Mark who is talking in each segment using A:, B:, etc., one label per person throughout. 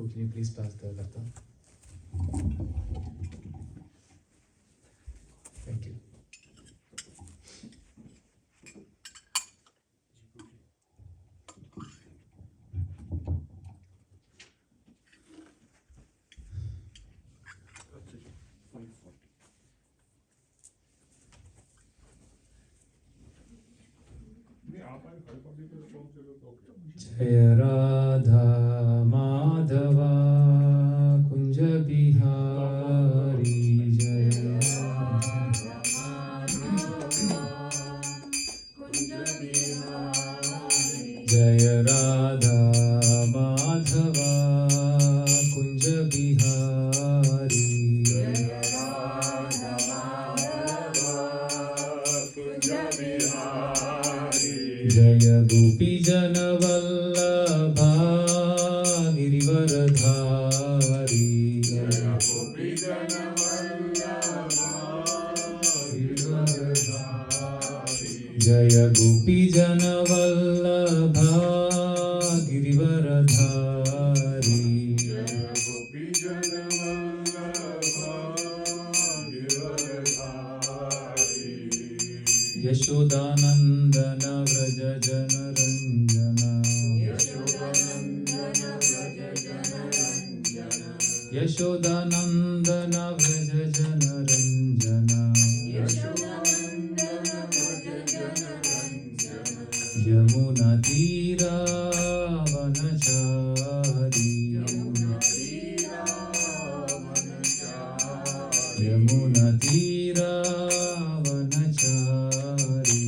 A: can you please pass the gatha? Thank you. Jaya Radha Madhava Kunja Bihari Jaya Jaya Radha Madhava Kunja Bihari Jaya Gopi Jana Vallabha Girivaradhari Jaya Gopi Jana Vallabha Girivaradhari Jaya Gopi Jana Vallabha Girivaradhari Jaya Gopi Jana Vallabha Girivaradhari Yashodanandana Vraja Jana Ranjana Yashodanandana Vraja Jana Ranjana Yamuna Tira Vanachari Yamuna Tira Vanachari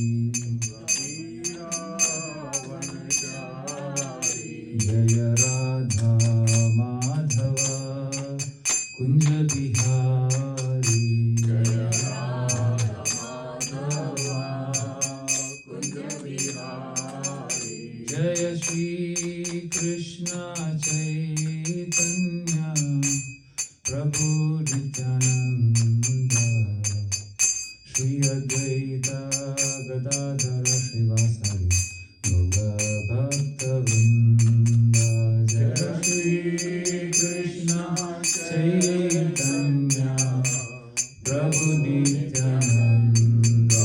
A: Jaya Radha Madhava Kunja Bihari Jaya Radha Madhava Kunja Bihari Jaya Shri Krishna Chaitanya Prabhu Nityananda Shri Advaita Gadadhara Srivasari Gaura Bhakta Vrinda Jaya Shri Krishna Chaitanya Prabhu Nityananda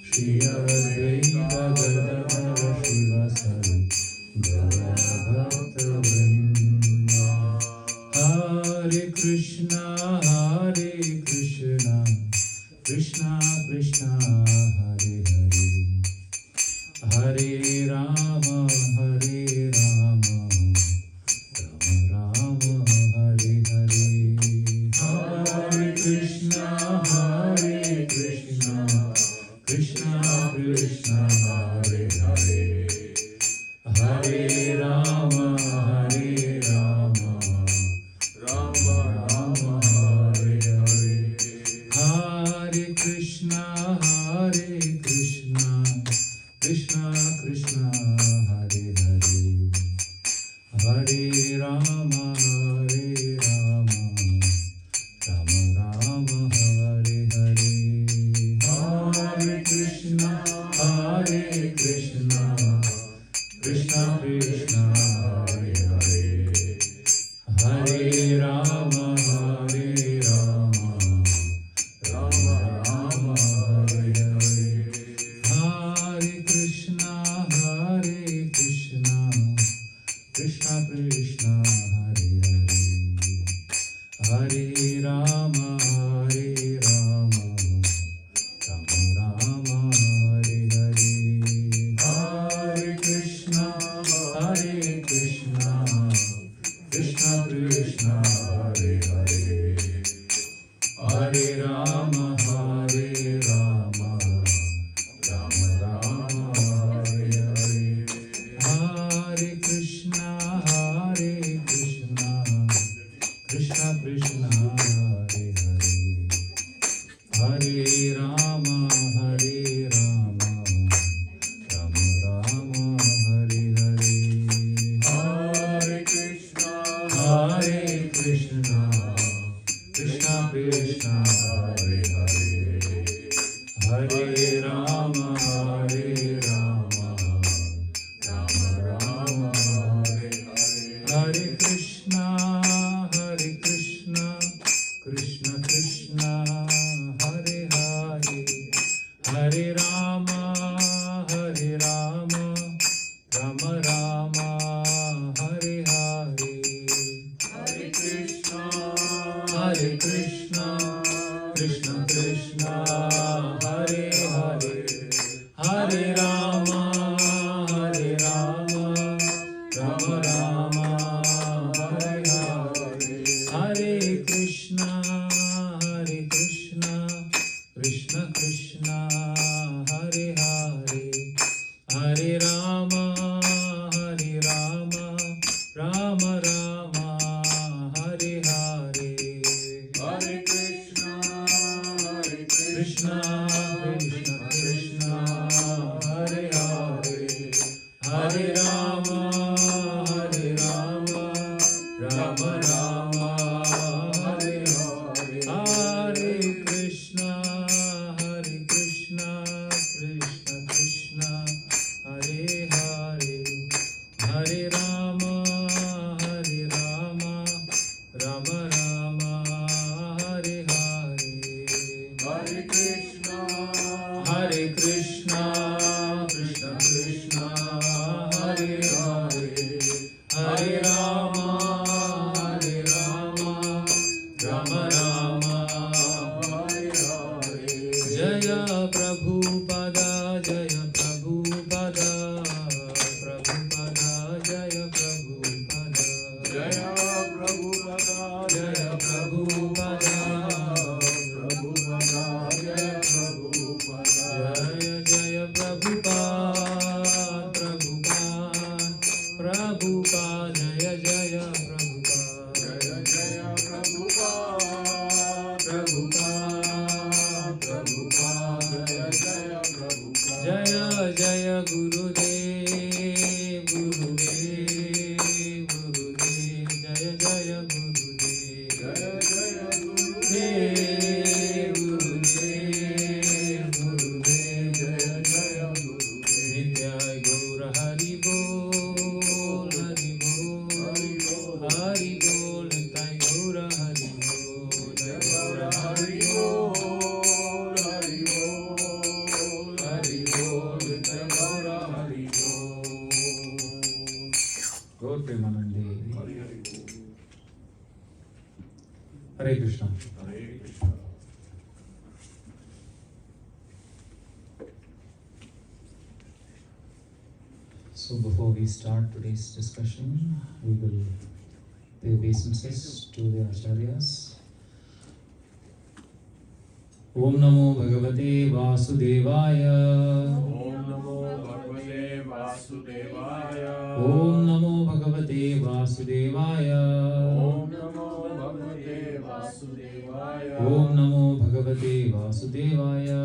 A: Shri Advaita Gadadhara Srivasari Gaura Bhakta Vrinda Hare Krishna Krishna Krishna Hare Hare Hare Rama Hare Rama Rama Rama Hare Hare Hare Krishna Krishna Krishna Hare Hare Hare Rama Hare Rama Rama Rama Hare Hare Hare Krishna Krishna Krishna Hare Hare Hare Rama Rama Rama Hare Hare Hare Krishna Krishna Krishna Hare Hare Hare Rama Rama Rama Rama Hare Hare Hare Krishna Krishna Krishna Krishna Hare Hare Hare Rama Rama Rama Hare Hare Hare Krishna Krishna Krishna Krishna Hare Hare Hare Rama Rama Rama Rama Hare Hare Hare Krishna Krishna Krishna Krishna Hare Hare Hare Rama Rama Rama Rama Hare Hare Hare Krishna Krishna Krishna Krishna Hare Hare Hare Rama Rama Rama Rama Hare Rama Rama, Hare Hare, Hare Krishna, Krishna Krishna, Hare Hare, Hare Rama, Rama Rama, Hare Hare, Hare Krishna, Krishna Krishna, Hare Hare, Hare Rama, Rama Rama, Hare Hare, Hare Krishna, Krishna Krishna, Hare Hare, Hare Rama, Rama Rama, Hare Hare, Hare Krishna, Krishna Krishna, Hare Hare, Hare Rama, Rama Rama, Hare Hare, Jaya Prabhupada, Jaya Prabhupada, Prabhupada, Jaya Prabhupada, Jaya Prabhupada, Jaya Prabhupada, Prabhupada, Jaya Prabhupada, Jaya Jaya Prabhupada, Prabhupada, Jaya Jaya Prabhupada, Jaya Jaya Prabhupada, Prabhupada, Jaya Jaya Prabhupada, Jaya Jaya Gurudev, Jaya Jaya Gurudev, Jaya Jaya Gurudev, Jaya Jaya Gurudev, Nityai Gaura Hari Bol, Hari Bol, Hari Bol, Nityai Gaura Hari Bol, Gaura Hari Bol, Hari Bol, Hari Bol, Nityai Gaura Hari Bol. Gaur Premanande. Hare Krishna. Hare Krishna. So before we start today's discussion, we will pay obeisances to the acharyas. Om Namo Bhagavate Vasudevaya.
B: Om Namo Bhagavate Vasudevaya.
A: Om Namo Bhagavate Vasudevaya.
B: Om Namo Bhagavate Vasudevaya.
A: Om Namo Bhagavate Vasudevaya.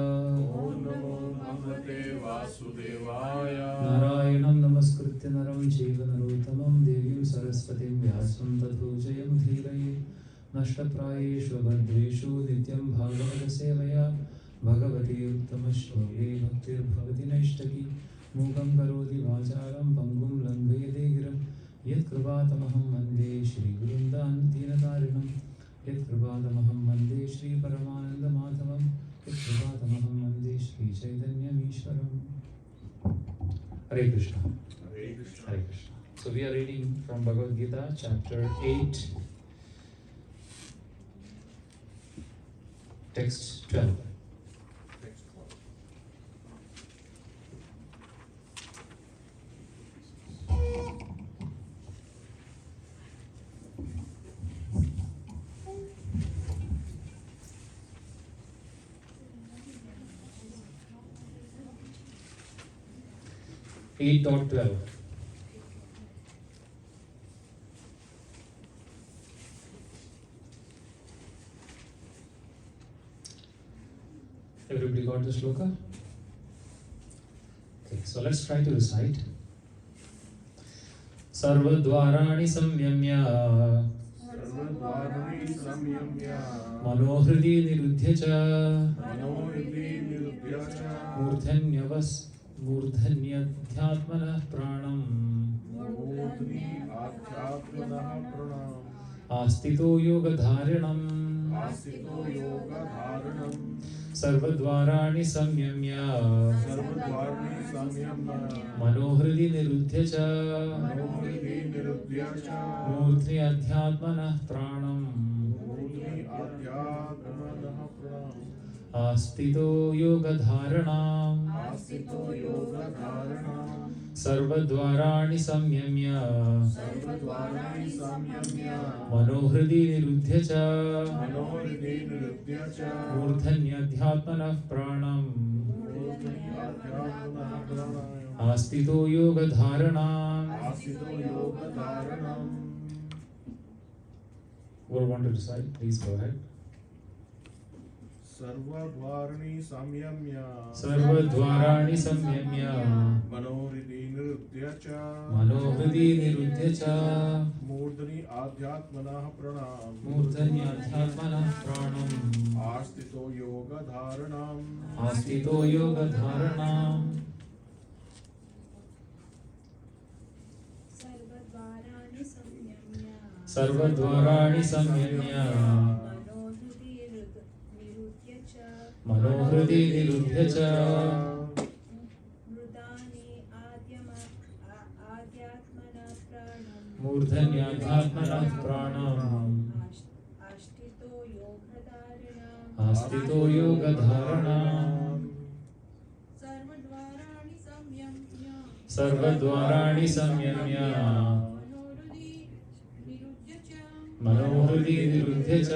B: Om Namo Bhagavate Vasudevaya.
A: Narayanam Namaskritya Naram Chaiva Narottamam Devim Saraswatim Vyasam Tato Jayam Dhiraye Nashtaprayeshu Bhadreshu Nityam Bhagavata Sevaya Bhagavati Uttama-shloke Bhaktir Bhavati Naishtaki Mukam Karoti Vacharam Pangum Langayate Giram Yat Kripatamaham Vande Shri Gurundan Dinatarinam Yat Kripatamaham Vande Shri Paramananda Madhavam Yat Kripatamaham Vande Shri Chaitanyam Ishwaram. Hare Krishna.
B: Hare Krishna.
A: Hare Krishna. So we are reading from Bhagavad Gita, chapter 8, text 12. Eight dot 12. Everybody got the shloka? Okay, so let's try to recite. Sarvadvarani samyamya
B: Sarvadvarani samyamya
A: manohridi niruddhya cha
B: manohridi niruddhya cha
A: मूर्धन्यध्यात्मनः प्राणम्
B: मूर्ध्नि आध्यात्मनः प्रणम्
A: आस्तितो योगधारिणम्
B: आस्तितो योगधारणम्
A: सर्वद्वाराणि संयम्य
B: सर्वद्वाराणि संयम्य
A: मनोहृदि निरुध्य च
B: मनोहृदि निरुध्य च
A: मूर्ध्नि अध्यात्मनः प्राणम्
B: मूर्ध्नि आध्यात्मनः प्रणम्
A: आस्थितो योगधारणाम्
B: आस्थितो योगधारणाम्
A: सर्वद्वाराणि संयम्य
B: सर्वद्वाराणि संयम्य
A: मनोहृदि निरुध्य च
B: मनोहृदि निरुध्य च
A: मूर्धन्यध्यात्मनः प्राणम्
B: मूर्धन्याध्यात्मनः प्राणायाम
A: आस्थितो योगधारणाम्.
B: आस्थितो योगधारणम्.
A: What want to recite? Please go ahead.
B: सर्वद्वाराणि संयम्य
A: सर्वद्वाराणि संयम्य
B: मनोहृदि निरुध्य च
A: मनोहृदि निरुध्य च
B: मूर्धनि आध्यात्मनः प्रणाम
A: मूर्धन्याध्यात्मनः प्राणम्
B: आस्थितो योगधारणम्
A: आस्थितो योगधारणाम् सर्वद्वाराणि संयम्य मनोहृदि निरुध्य च मूर्धन्याध्यात्मनः प्राणम् आस्थितो योगधारणाम् सर्वद्वाराणि संयम्य मनोहृदि निरुध्य च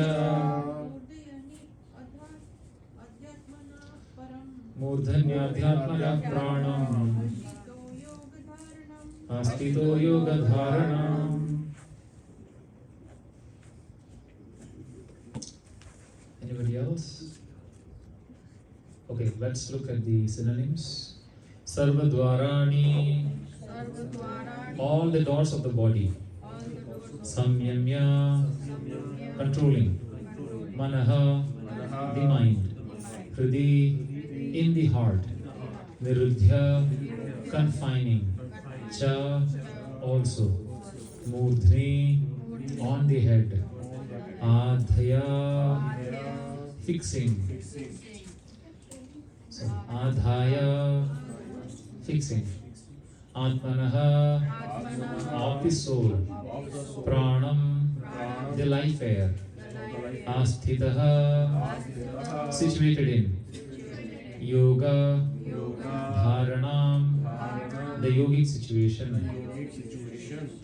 A: मूर्धन्याध्यात्मनः प्राणम् आस्थितो योगधारणाम्. Anybody else? Okay, let's look at the synonyms. Sarvadvarani, all the doors of the body. Samyamya, controlling. Manaha, the mind. Hridi, in the heart. Nirudhya, confining. Cha, also. Murdhni, on the head. Adhya, fixing. So, adhaya, fixing. Atmanaha, of the soul. Pranam, the life air. Asthitaha, situated in. Yoga, dharanam, the yogic situation.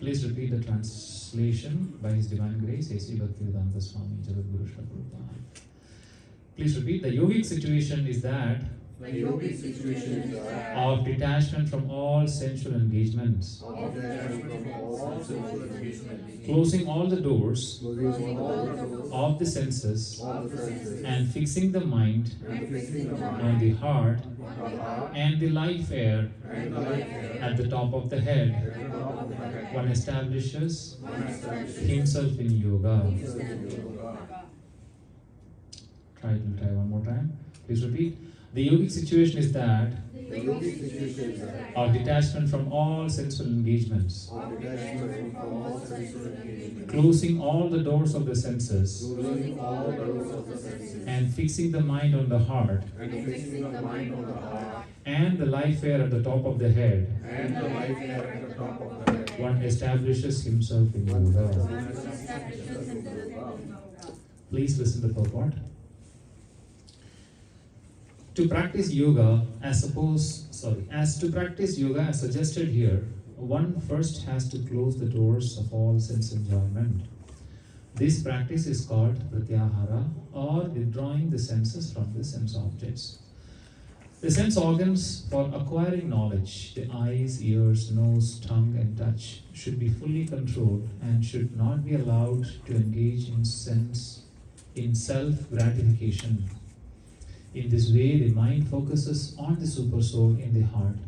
A: Please repeat the translation by His Divine Grace, A.C. Bhaktivedanta Swami Jagadguru Srila Prabhupada. Please repeat. The yogic situation is that of detachment from all sensual engagements, closing all the doors of the senses and fixing the mind on the heart and the life air at the top of the head. One establishes himself in yoga. Try one more time. Please repeat. The yogic situation is that of detachment from all sensual engagements, closing all the doors of the senses, and fixing the mind on the heart, and the life air at the top of the head. One establishes himself in yoga. Please listen to the purport. To practice yoga as suggested here, one first has to close the doors of all sense enjoyment. This practice is called pratyahara, or withdrawing the senses from the sense objects. The sense organs for acquiring knowledge, the eyes, ears, nose, tongue, and touch, should be fully controlled and should not be allowed to engage in self-gratification. In this way, the mind focuses on the supersoul in the heart,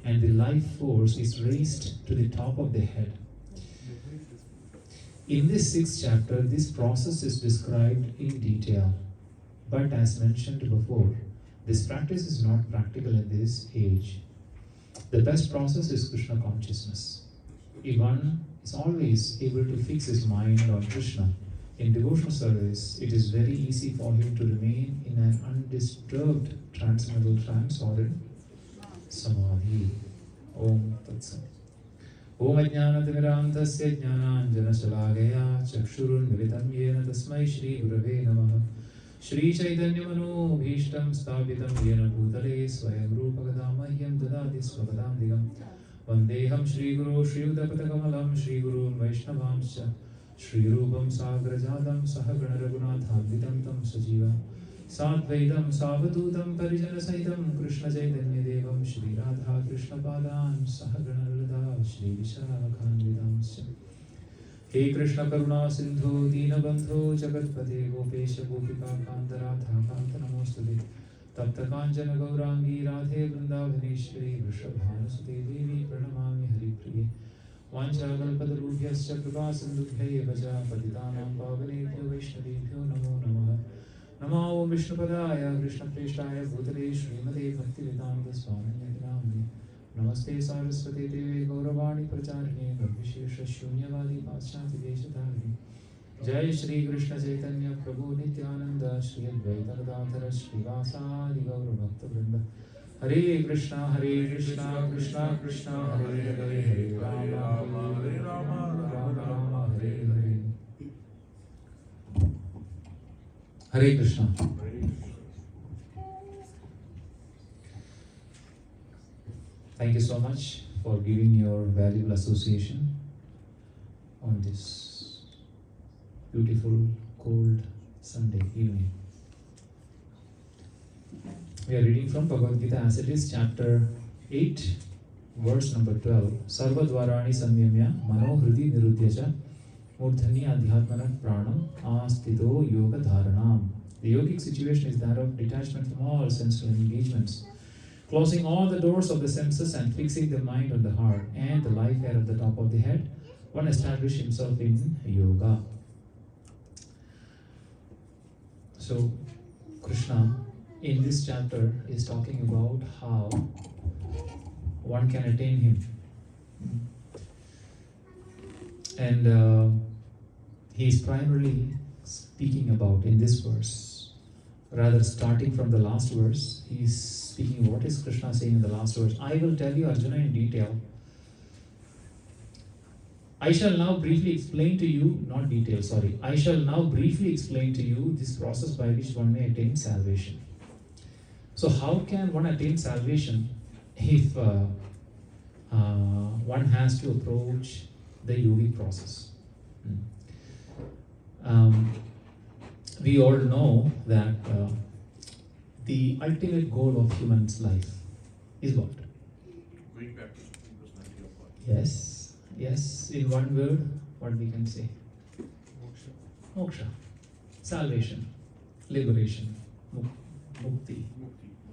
A: and the life force is raised to the top of the head. In this 6th chapter, this process is described in detail. But as mentioned before, this practice is not practical in this age. The best process is Krishna consciousness. If one is always able to fix his mind on Krishna, in devotional service, it is very easy for him to remain in an undisturbed transcendental trance or in samadhi. Om Tat Sat. Om Ajnanatimirandasya Jnananjana Shalakaya Chakshurun Militam Yena Tasmai Shri Gurave Namaha Shri Chaitanya Manobhishtam Sthapitam Yena Bhutale Swayam Rupa Kadamahyam Dadati Swapadam Digam Vandeham Shri Guru Shri Udapatakamalam Shri Guru Vaishnavamscha Shri Rupam Sagrajadam Sahagana Raghunathanvitam Tam Sajivam Sadvaidam Savadutam Parijana Saitam Krishna Chaitanya Devam Shri Radha Krishna Padan Sahagana Lada Shri Vishakhanvidamscha He Krishna Karuna Sindhu Dinabandhu Jagatpate Gopesha Gopika Kantaratha Kanta Namostade Tapta Kanjana Gaurangi Radhe Vrindavaneshwari Vrishabhanasute Devi Pranamami Haripriye Vanchakalpatarubhyascha Kripa Sindhubhya Vaja Patitanam Pavanebhyo Vaishnavebhyo Namo Namaha Namo Vishnupadaya Krishna Preshtaya Bhutale Srimate Bhaktivedanta Swamini Namni Namaste Saraswati Devi Gauravani Pracharine Nirvishesha Shunyavadi Paschati Deshatari Jai Shri Krishna Chaitanya Prabhu Nityananda Shri Advaita Gadadhara Shri Vasadi Gaura Bhakta Vrinda Hare Krishna Krishna Krishna Hare Hare Hare Rama Rama Rama Hare Hare Hare Krishna. Thank you so much for giving your valuable association on this beautiful, cold Sunday evening. We are reading from Bhagavad Gita as it is, chapter 8, verse number 12. Sarva dvarani samyamya mano hridi nirudhyacha murdhani adhyatmana pranam astito yoga dharanam. The yogic situation is that of detachment from all sensual engagements, closing all the doors of the senses and fixing the mind on the heart and the life air at the top of the head, one establishes himself in yoga. So, Krishna in this chapter is talking about how one can attain him. And he is primarily speaking about in this verse, rather starting from the last verse, he is speaking what is Krishna saying in the last verse. I will tell you Arjuna in detail. I shall now briefly explain to you, not detail, sorry. I shall now briefly explain to you this process by which one may attain salvation. So how can one attain salvation if one has to approach the yogic process? We all know that the ultimate goal of human's life is what?
B: Going back to Supreme Personality of God.
A: Yes, in one word, what we can say? Moksha. Salvation, liberation, mukti,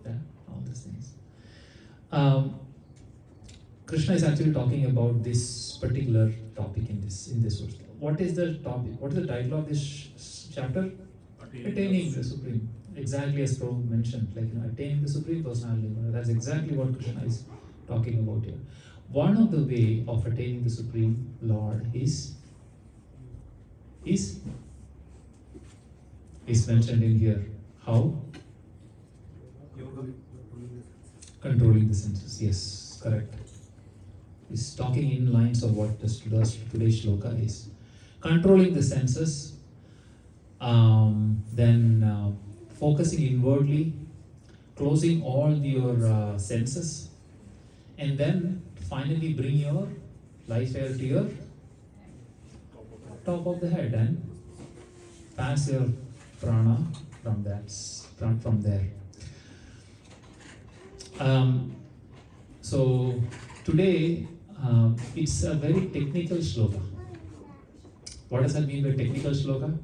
A: yeah, all these things. Krishna is actually talking about this particular topic in this verse. What is the topic? What is the title of this chapter? Attaining the Supreme. Exactly as Prabhu mentioned, attaining the Supreme Personality. That's exactly what Krishna is talking about here. One of the way of attaining the Supreme Lord is mentioned in here. How? Controlling the senses. Yes, correct. Is talking in lines of what today's shloka is. Controlling the senses, then focusing inwardly, closing all your senses, and then finally bring your life air to your top of the head and pass your prana from there. So today it's a very technical shloka. What does that mean by technical shloka?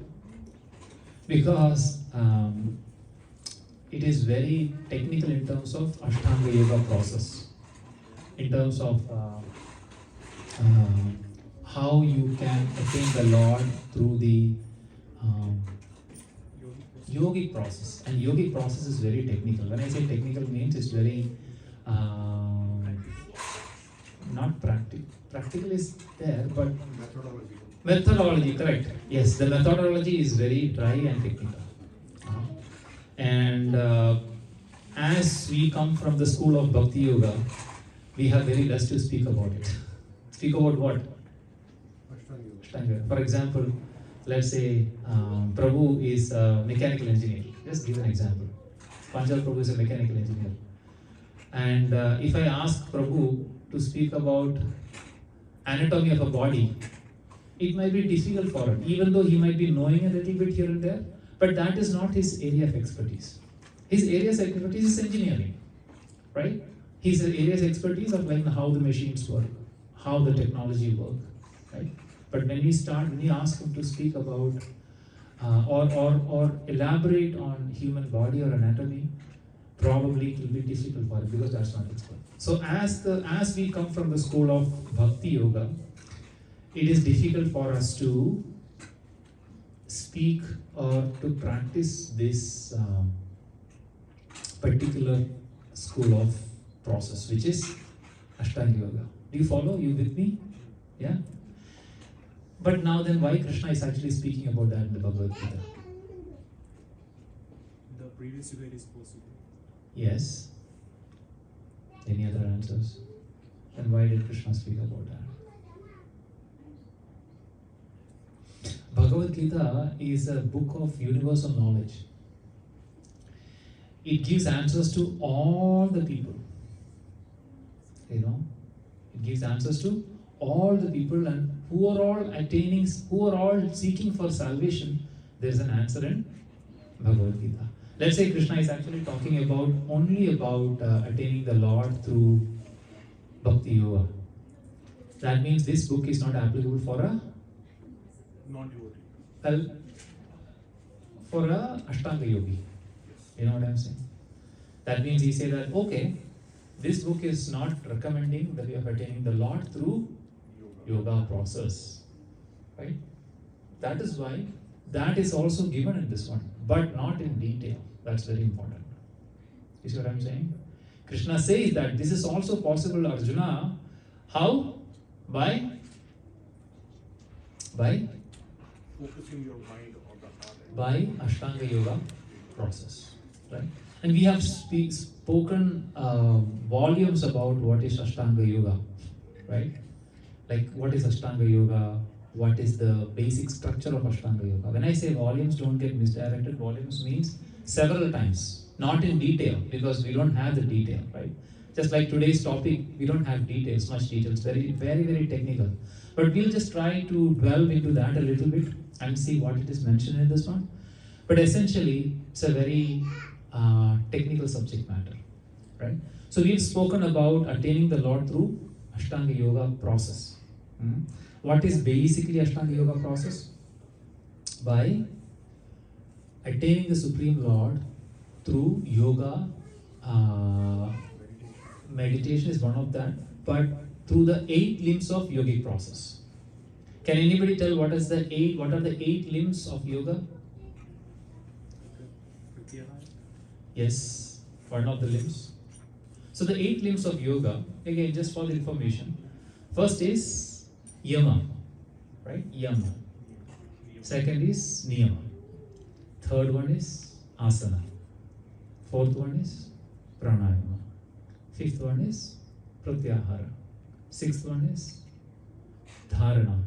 A: Because it is very technical in terms of Ashtanga Yoga process, in terms of how you can attain the Lord through the yogic process. And yogic process is very technical. When I say technical, means it's very not practical. Practical is there, but methodology, correct. Yes, the methodology is very dry and technical. And as we come from the school of Bhakti Yoga, we have very less to speak about it. Speak about what? Ashtanga. For example, let's say Prabhu is a mechanical engineer. Just give an example. Panchal Prabhu is a mechanical engineer. And if I ask Prabhu to speak about anatomy of a body, it might be difficult for him, even though he might be knowing a little bit here and there, but that is not his area of expertise. His area of expertise is engineering, right? His area of expertise of like how the machines work, how the technology work, right? But when we ask him to speak about or elaborate on human body or anatomy, probably it will be difficult for him because that's not expert. So as we come from the school of Bhakti Yoga, it is difficult for us to speak or to practice this particular school of process, which is Ashtanga Yoga. Do you follow? You with me? Yeah? But now then, why Krishna is actually speaking about that in the Bhagavad Gita?
C: The previous yoga is possible.
A: Yes. Any other answers? And why did Krishna speak about that? Bhagavad Gita is a book of universal knowledge. It gives answers to all the people. You know, it gives answers to all the people, and who are all seeking for salvation. There is an answer in Bhagavad Gita. Let's say Krishna is actually talking only about attaining the Lord through Bhakti Yoga. That means this book is not applicable for a
B: Non-devotee.
A: for a Ashtanga Yogi. You know what I'm saying? That means he said that, okay, this book is not recommending the way of attaining the Lord through yoga process. Right? That is why that is also given in this one, but not in detail. That's very important. You see what I'm saying? Krishna says that this is also possible, Arjuna. How? By
B: Focusing your mind on the heart.
A: by Ashtanga Yoga process, right? And we have spoken volumes about what is Ashtanga Yoga, right? Like what is Ashtanga Yoga, what is the basic structure of Ashtanga Yoga. When I say volumes, don't get misdirected. Volumes means several times, not in detail, because we don't have the detail, right? Just like today's topic, we don't have details, much details, very, very, very technical. But we'll just try to delve into that a little bit and see what it is mentioned in this one. But essentially, it's a very technical subject matter, right? So we've spoken about attaining the Lord through Ashtanga Yoga process. What is basically Ashtanga Yoga process? By attaining the Supreme Lord through yoga, meditation is one of that, but through the 8 limbs of yogic process. Can anybody tell what are the 8 limbs of yoga? Yes, one of the limbs. So the 8 limbs of yoga, again, just for the information, first is yama, right? Yama. Second is niyama. Third one is asana. Fourth one is pranayama. Fifth one is pratyahara. Sixth one is dharana.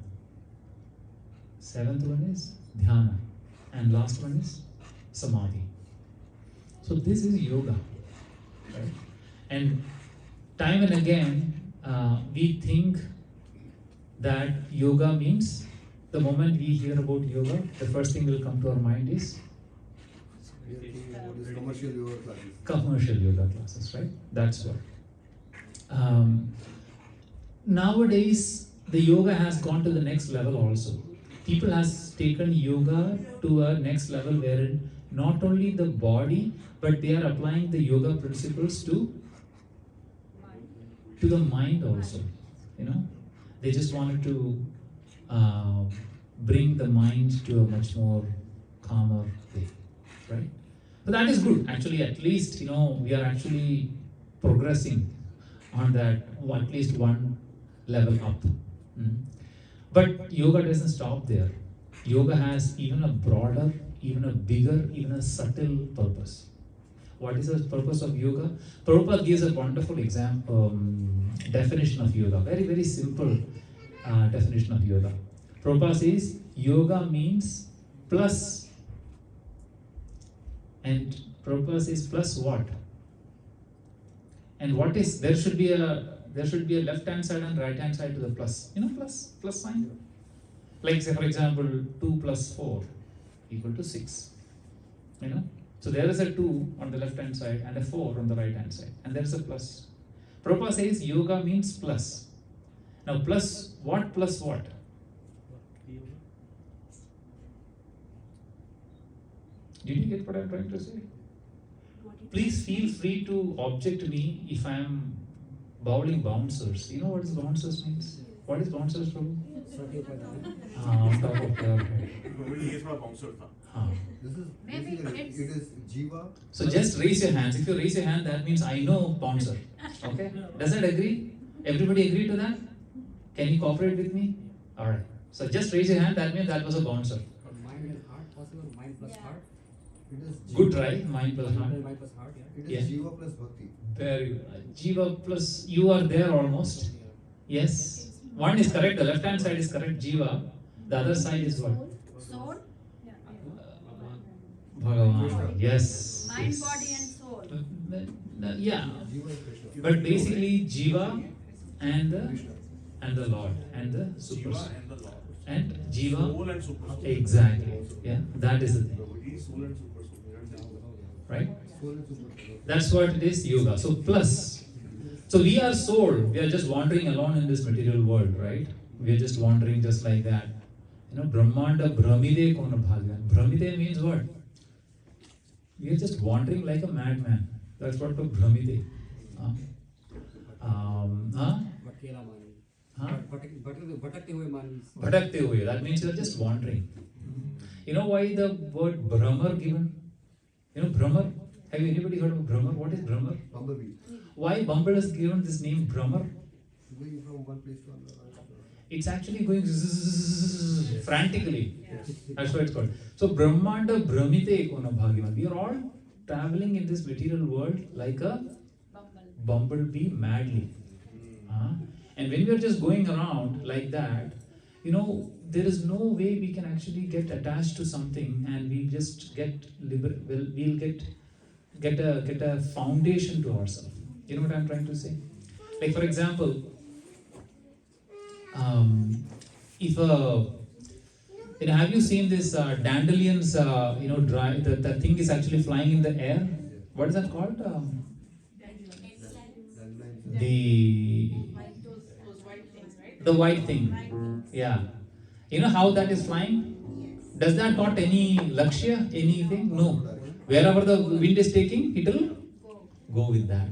A: Seventh one is dhyana. And last one is samadhi. So this is yoga, right? And time and again, we think that yoga means, the moment we hear about yoga, the first thing will come to our mind is
D: commercial yoga classes.
A: Commercial yoga classes, right? That's what. Nowadays, the yoga has gone to the next level also. People has taken yoga to a next level wherein not only the body, but they are applying the yoga principles to the mind also. You know, they just wanted to bring the mind to a much more calmer way, right? But that is good. Actually, at least, you know, we are actually progressing on that, at least one level up. But yoga doesn't stop there. Yoga has even a broader, even a bigger, even a subtle purpose. What is the purpose of yoga? Prabhupada gives a wonderful definition of yoga. Very, very simple definition of yoga. Prabhupada says yoga means plus. And Prabhupada says plus what? And what is, there should be a left hand side and right hand side to the plus. You know, plus sign? Like say for example 2 plus 4 equal to 6. You know? So there is a 2 on the left hand side and a 4 on the right hand side. And there is a plus. Prabhupada says yoga means plus. Now plus what plus what? Did you get what I'm trying to say? Please feel free to object to me if I am bowling bouncers. You know what is bouncers means? What is bouncers, Prabhu? On top of the head.
D: This is basically, it is Jiva.
A: So just raise your hands. If you raise your hand, that means I know bouncer. Okay? Does that agree? Everybody agree to that? Can you cooperate with me? Alright. So just raise your hand, that means that was a bouncer.
E: Mind and heart, possible mind plus heart.
D: It is Jiva.
A: Good try, mind plus heart.
E: Mind plus heart, yeah.
D: It is Jiva plus Bhakti.
A: Very good. Jiva plus, you are there almost. Yes. One is correct, the left hand side is correct, Jiva. The other side is what?
F: Soul?
A: Bhagavan. Yes.
F: Mind,
A: yes.
F: body and soul.
A: Yeah.
D: Jiva is Krishna.
A: But basically Jiva and the Lord and the super
B: Jiva and the Lord.
A: and Jiva.
B: Soul and super soul.
A: Exactly. Yeah, that is the thing.
B: Soul and super soul.
A: Right?
D: Soul and super.
A: That's what it is, yoga. So plus. So we are soul. We are just wandering alone in this material world, right? We are just wandering just like that. You know, Brahmanda Brahmide Kona Bhagyan. Brahmide means what? We are just wandering like a madman. That's what called Brahmide.
E: Bhatkela mani.
A: Huh?
E: Bhatakte hue mani.
A: Bhatakte hue. That means you are just wandering. You know why the word Brahmar given? You know Brahmar? Have you anybody heard of Brahmar? What is Brahmar?
D: Bumblebee.
A: Why Bumble is given this name Brahmar?
D: Going from one place to another.
A: It's actually going frantically. That's what it's called. So Brahmanda Brahmite Kona Bhagyan. We are all traveling in this material world like a bumblebee madly. And when we are just going around like that, you know, there is no way we can actually get attached to something and we just get we'll get a foundation to ourselves. You know what I'm trying to say? Like for example, if have you seen this dandelions? Dry. The thing is actually flying in the air. What is that called? The white thing. Yeah. You know how that is flying? Does that got any lakshya, anything? No. Wherever the wind is taking, it will go with that.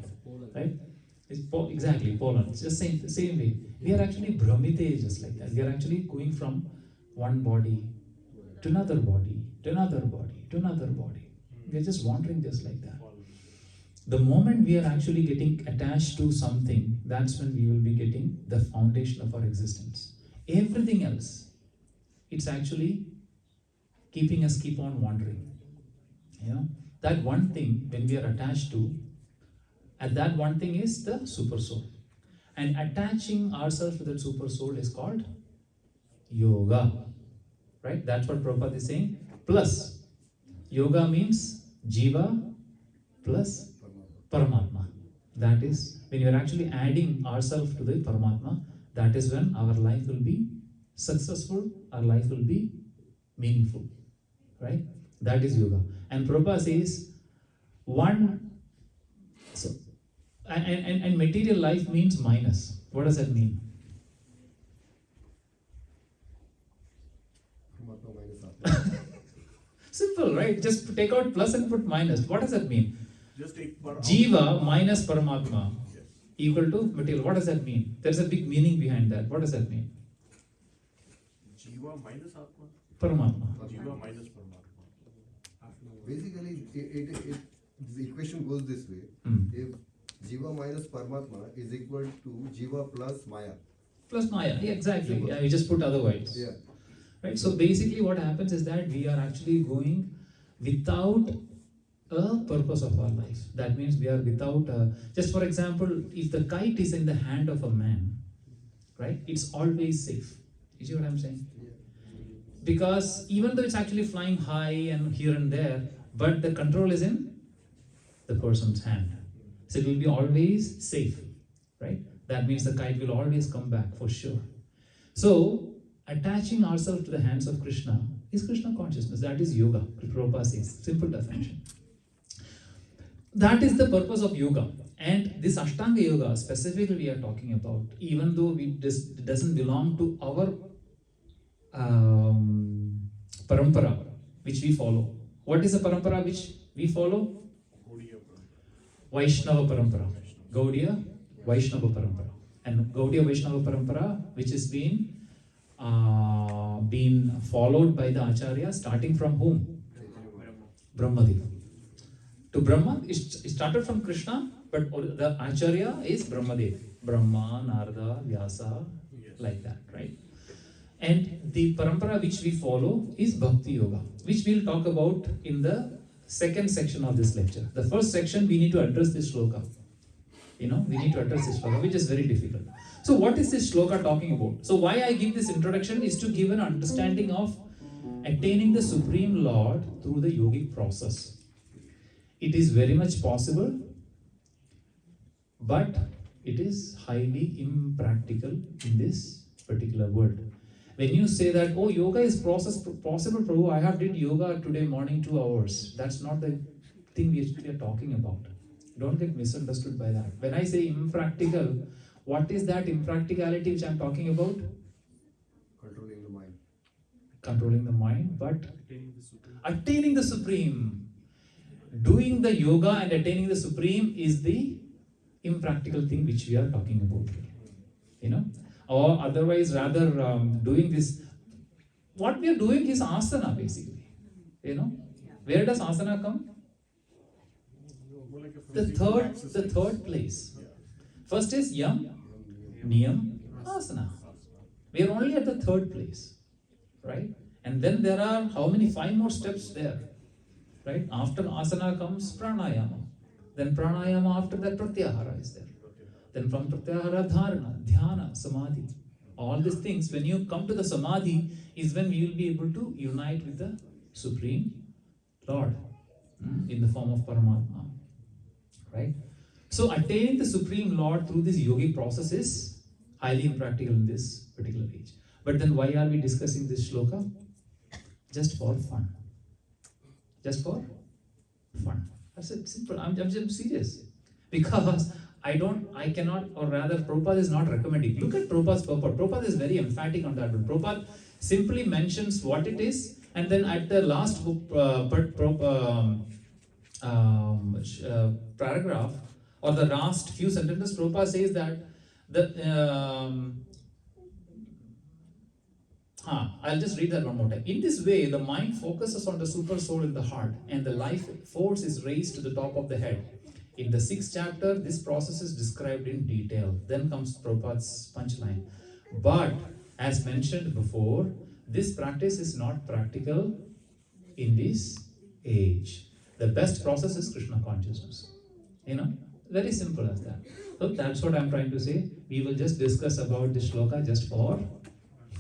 A: Right? It's exactly pollen. It's just the same way. We are actually Brahmite just like that. We are actually going from one body to another body, to another body, to another body. We are just wandering just like that. The moment we are actually getting attached to something, that's when we will be getting the foundation of our existence. Everything else, it's actually keeping us keep on wandering. You know, that one thing when we are attached to, and that one thing is the super soul. And attaching ourselves to that super soul is called yoga. Right? That's what Prabhupada is saying. Plus, yoga means Jiva plus Paramatma. That is, when you are actually adding ourselves to the Paramatma, that is when our life will be successful, our life will be meaningful. Right? That is yoga. And Prabhupada says, and material life means minus. What does that mean? Simple, right? Just take out plus and put minus. What does that mean?
B: Just take
A: Jiva minus Paramatma
B: Yes.
A: equal to material. What does that mean? There's a big meaning behind that. What does that mean?
B: Jiva minus Atma.
A: Paramatma.
B: Jiva minus Paramatma.
D: Basically, the equation goes this way. If Jiva minus Paramatma is equal to Jiva plus Maya.
A: Plus Maya. Yeah, exactly. Yeah, you just put otherwise.
D: Yeah.
A: Right? So basically what happens is that we are actually going without a purpose of our life. That means we are without just for example, if the kite is in the hand of a man, right, it's always safe. You see what I'm saying?
D: Yeah.
A: because even though it's actually flying high and here and there, but the control is in the person's hand. So it will be always safe, right? That means the kite will always come back for sure. So attaching ourselves to the hands of Krishna is Krishna consciousness. That is yoga. Prabhupada says, simple definition. That is the purpose of yoga. And this Ashtanga yoga specifically we are talking about, even though it doesn't belong to our parampara which we follow. What is the parampara which we follow? Vaishnava parampara. Gaudiya Vaishnava parampara. And Gaudiya Vaishnava parampara, which has been followed by the Acharya, starting from whom? Brahmadeva. To Brahma, it started from Krishna, but the Acharya is Brahmadeva. Brahma, Narada, Vyasa, like that, right? And the parampara which we follow is Bhakti Yoga, which we'll talk about in the second section of this lecture. The first section, we need to address this shloka. We need to address this shloka, which is very difficult. So what is this shloka talking about? So why I give this introduction is to give an understanding of attaining the Supreme Lord through the yogic process. It is very much possible, but it is highly impractical in this particular world. When you say that, oh, yoga is possible, Prabhu, I have did yoga today morning 2 hours. That's not the thing we are talking about. Don't get misunderstood by that. When I say impractical, what is that impracticality which I am talking about?
D: Controlling the mind.
A: Controlling the mind, but attaining the Supreme. Doing the yoga and attaining the Supreme is the impractical thing which we are talking about here. Or otherwise, rather doing this, what we are doing is asana basically. Where does asana come? The third place. First is yam, niyam, asana. We are only at the third place, right? And then there are how many? 5 more steps there, right? After asana comes pranayama. Then pranayama, after that pratyahara is there. Then from pratyahara, dharana, dhyana, samadhi. All these things, when you come to the samadhi, is when we will be able to unite with the Supreme Lord in the form of Paramatma. Right? So attaining the Supreme Lord through this yogic process is highly impractical in this particular age. But then why are we discussing this shloka? Just for fun. Just for fun. That's it, simple. I'm serious. Because I cannot, or rather Prabhupada is not recommending. Look at Prabhupada's purport. Prabhupada is very emphatic on that. But Prabhupada simply mentions what it is, and then at the last paragraph, or the last few sentences, Prabhupada says that I'll just read that one more time. In this way, the mind focuses on the super soul in the heart, and the life force is raised to the top of the head. In the 6th chapter, this process is described in detail. Then comes Prabhupada's punchline. But, as mentioned before, this practice is not practical in this age. The best process is Krishna consciousness. Very simple as that. So that's what I'm trying to say. We will just discuss about this shloka just for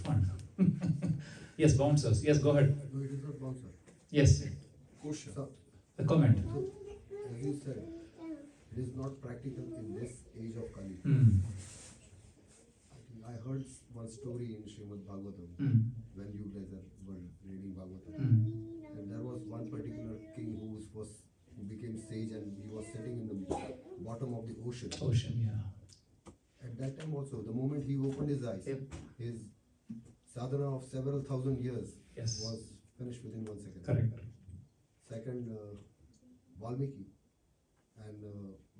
A: fun. Yes, bouncers. Yes, go ahead.
D: No, it is not bouncer.
A: Yes.
B: Question.
D: So,
A: The comment.
D: as you said, it is not practical in this age of Kali. I heard one story in Srimad Bhagavatam when you guys were reading Bhagavatam. And there was one particular king who became sage, and he was sitting in the bottom of the ocean. At that time also, the moment he opened his eyes, his sadhana of several thousand years was finished within 1 second.
A: Correct.
D: Second, Valmiki and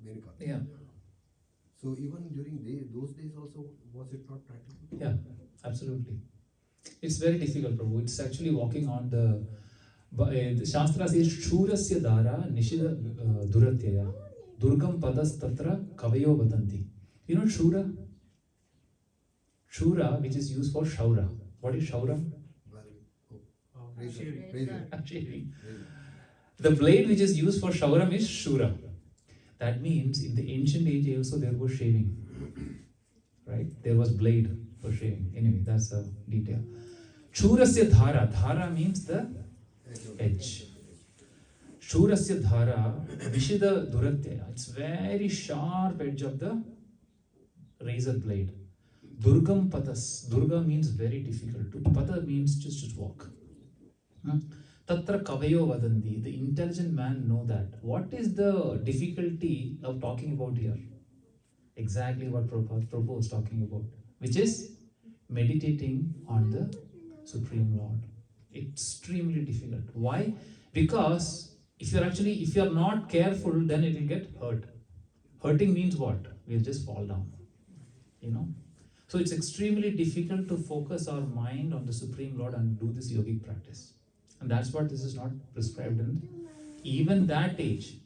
D: Menaka.
A: Yeah.
D: So even during those days also, was it not practical?
A: Yeah, absolutely. It's very difficult, Prabhu. It's actually walking on the Shastra says, Shurasya Dara Nishida Duratyaya Durgam Padas Tatra Kavayo Vatanti. You know Shura? Shura, which is used for Shaura. What is Shaura?
E: Shaving.
A: The blade which is used for Shauram is Shura. That means in the ancient age also there was shaving. Right? There was blade for shaving. Anyway, that's a detail. Shurasya dhara. Dhara means the edge. Shurasya dhara, Vishida duratya. It's very sharp edge of the razor blade. Durgam patas. Durga means very difficult. Pada means just to walk. Tatra kavayo vadandi. The intelligent man know that. What is the difficulty of talking about here? Exactly what Prabhupada is talking about, which is meditating on the Supreme Lord. Extremely difficult. Why? Because if you're not careful, then it will get hurt. Hurting means what? We'll just fall down. So it's extremely difficult to focus our mind on the Supreme Lord and do this yogic practice. And that's what this is not prescribed in even that age.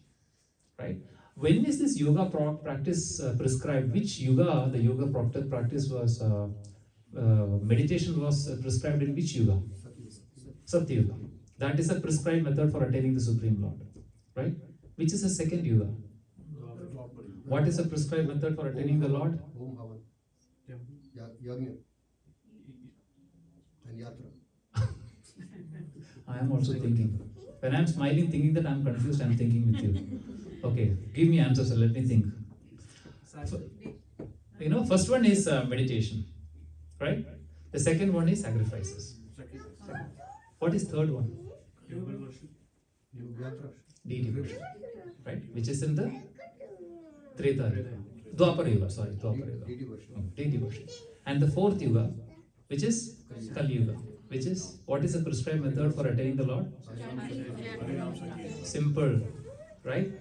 A: Right? When is this yoga practice prescribed? Which yuga the yoga practice was, meditation was prescribed in which yuga? Satya Yuga. That is a prescribed method for attaining the Supreme Lord. Right? Which is the second yuga? What is a prescribed method for attaining the Lord?
D: Om Havan. Yagna. And Yatra.
A: I am also thinking. When I am smiling, thinking that I am confused, I am thinking with you. Okay, give me answers, so let me think. First one is meditation, right? The second one is sacrifices. What is third one? Deity worship, right? Which is in the Treta Yuga. Dwapara Yuga. Deity worship. And the fourth Yuga, which is Kali Yuga, which is, what is the prescribed method for attaining the Lord? Simple, right?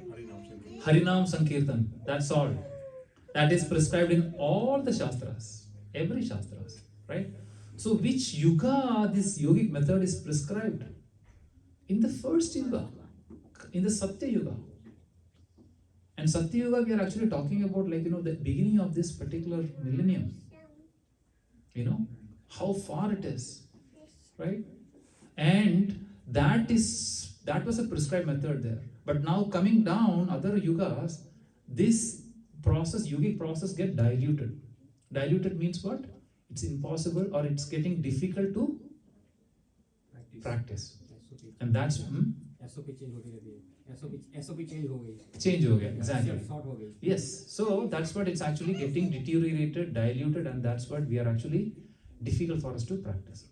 A: Harinam Sankirtan, that's all. That is prescribed in all the Shastras, every Shastras, right? So which Yuga this yogic method is prescribed? In the first Yuga, in the Satya Yuga. And Satya Yuga, we are actually talking about the beginning of this particular millennium. How far it is, right? And that was a prescribed method there. But now coming down other yugas, this process, yogic process, get diluted. Diluted means what? It's impossible or it's getting difficult to practice. And that's
E: SOP change ho gayi.
A: Change ho gaya, exactly. Yes, so that's what it's actually getting deteriorated, diluted, and that's what we are actually difficult for us to practice.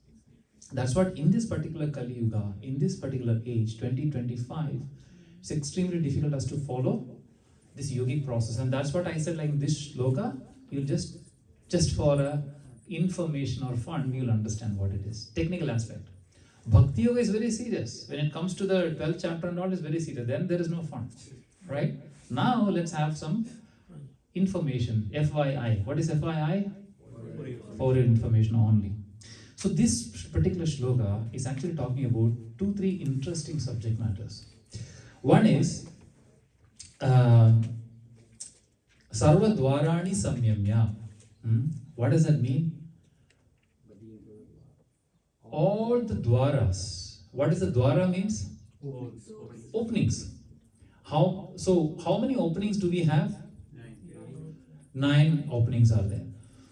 A: That's what in this particular Kali Yuga, in this particular age, 2025, it's extremely difficult us to follow this yogic process. And that's what I said, like this shloka, you'll just for information or fun, you'll understand what it is. Technical aspect. Bhakti Yoga is very serious. When it comes to the 12th chapter and all, it's very serious. Then there is no fun. Right? Now let's have some information. FYI. What is FYI? For information only. So this particular shloka is actually talking about 2-3 interesting subject matters. One is Sarva Dwarani Samyamya. What does that mean? All the dwaras. What does the dwara means? Openings. How many openings do we have? 9 openings are there.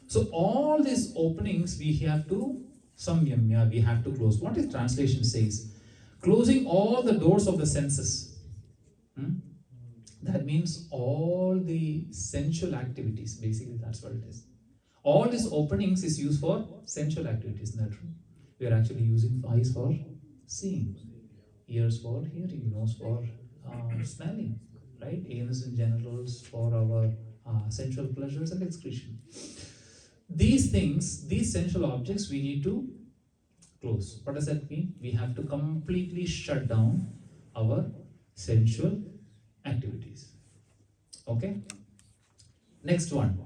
A: So all these openings we have to samyamya, we have to close. What is translation says? Closing all the doors of the senses. That means all the sensual activities. Basically, that's what it is. All these openings is used for sensual activities. Isn't that true? We are actually using eyes for seeing, ears for hearing, nose for smelling, right? Anus and genitals for our sensual pleasures and excretion. These things, these sensual objects, we need to close. What does that mean? We have to completely shut down our sensual activities. Okay? Next one.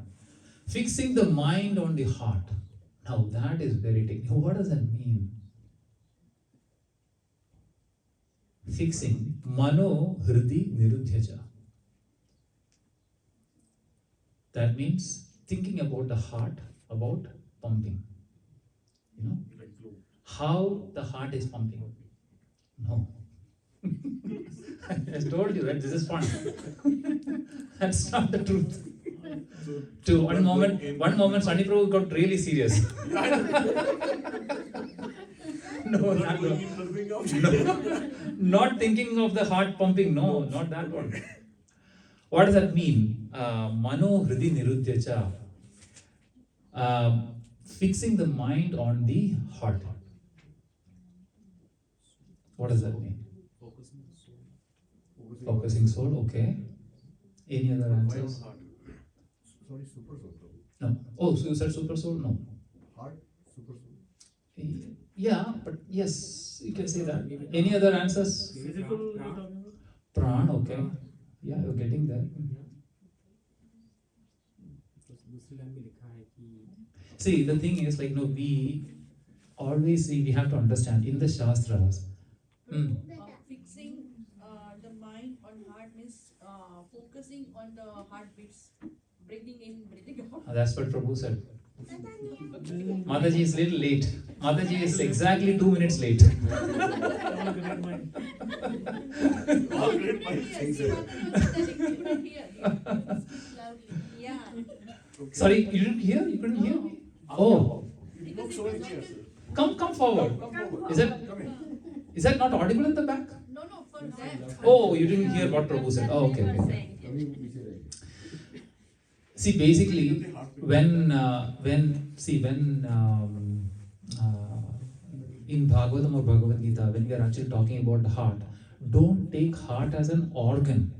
A: Fixing the mind on the heart. Now that is very technical. What does that mean? Fixing. Mano hridi nirudhyaja. That means thinking about the heart, about pumping. How the heart is pumping. No. I told you that this is fun. That's not the truth. One moment, Sunny Prabhu got really serious. No,
B: Not
A: not
B: going in the out.
A: no. Not thinking of the heart pumping. No, not that one. What does that mean? Mano hridi nirudhyacha. Fixing the mind on the heart. What does that mean?
C: Focusing the soul.
A: Focusing soul, okay. Any other
B: Why on
A: answers?
B: heart?
D: Sorry, super soul. Prabhu.
A: No. Oh, so you said super soul? No.
D: Heart, super soul.
A: Yeah, but yes, you can say that. Any other answers?
B: Physical you're talking about?
A: Pran, okay. Yeah, you're getting there.
E: दूसरी line में लिखा है कि
A: See, the thing is, like, no, we always see, we have to understand in the Shastras.
F: Fixing the mind on heart means focusing on the heartbeats, breathing in, breathing out.
A: That's what Prabhu said. Mataji is little late. Mataji is exactly 2 minutes late.
B: All great mind. All great mind.
F: Yeah.
B: Okay.
A: Sorry, you didn't hear? You couldn't hear me? Oh,
B: Not showing here, sir.
A: come forward.
B: Come forward.
A: Is that
B: Come in.
A: is that not audible in the back?
F: No, for them.
A: Oh, you didn't hear what Prabhu said. Oh, okay.
D: Kami पीछे रह गए.
A: See, basically, when in Bhagavatam or Bhagavad Gita, when we are actually talking about the heart, don't take heart as an organ.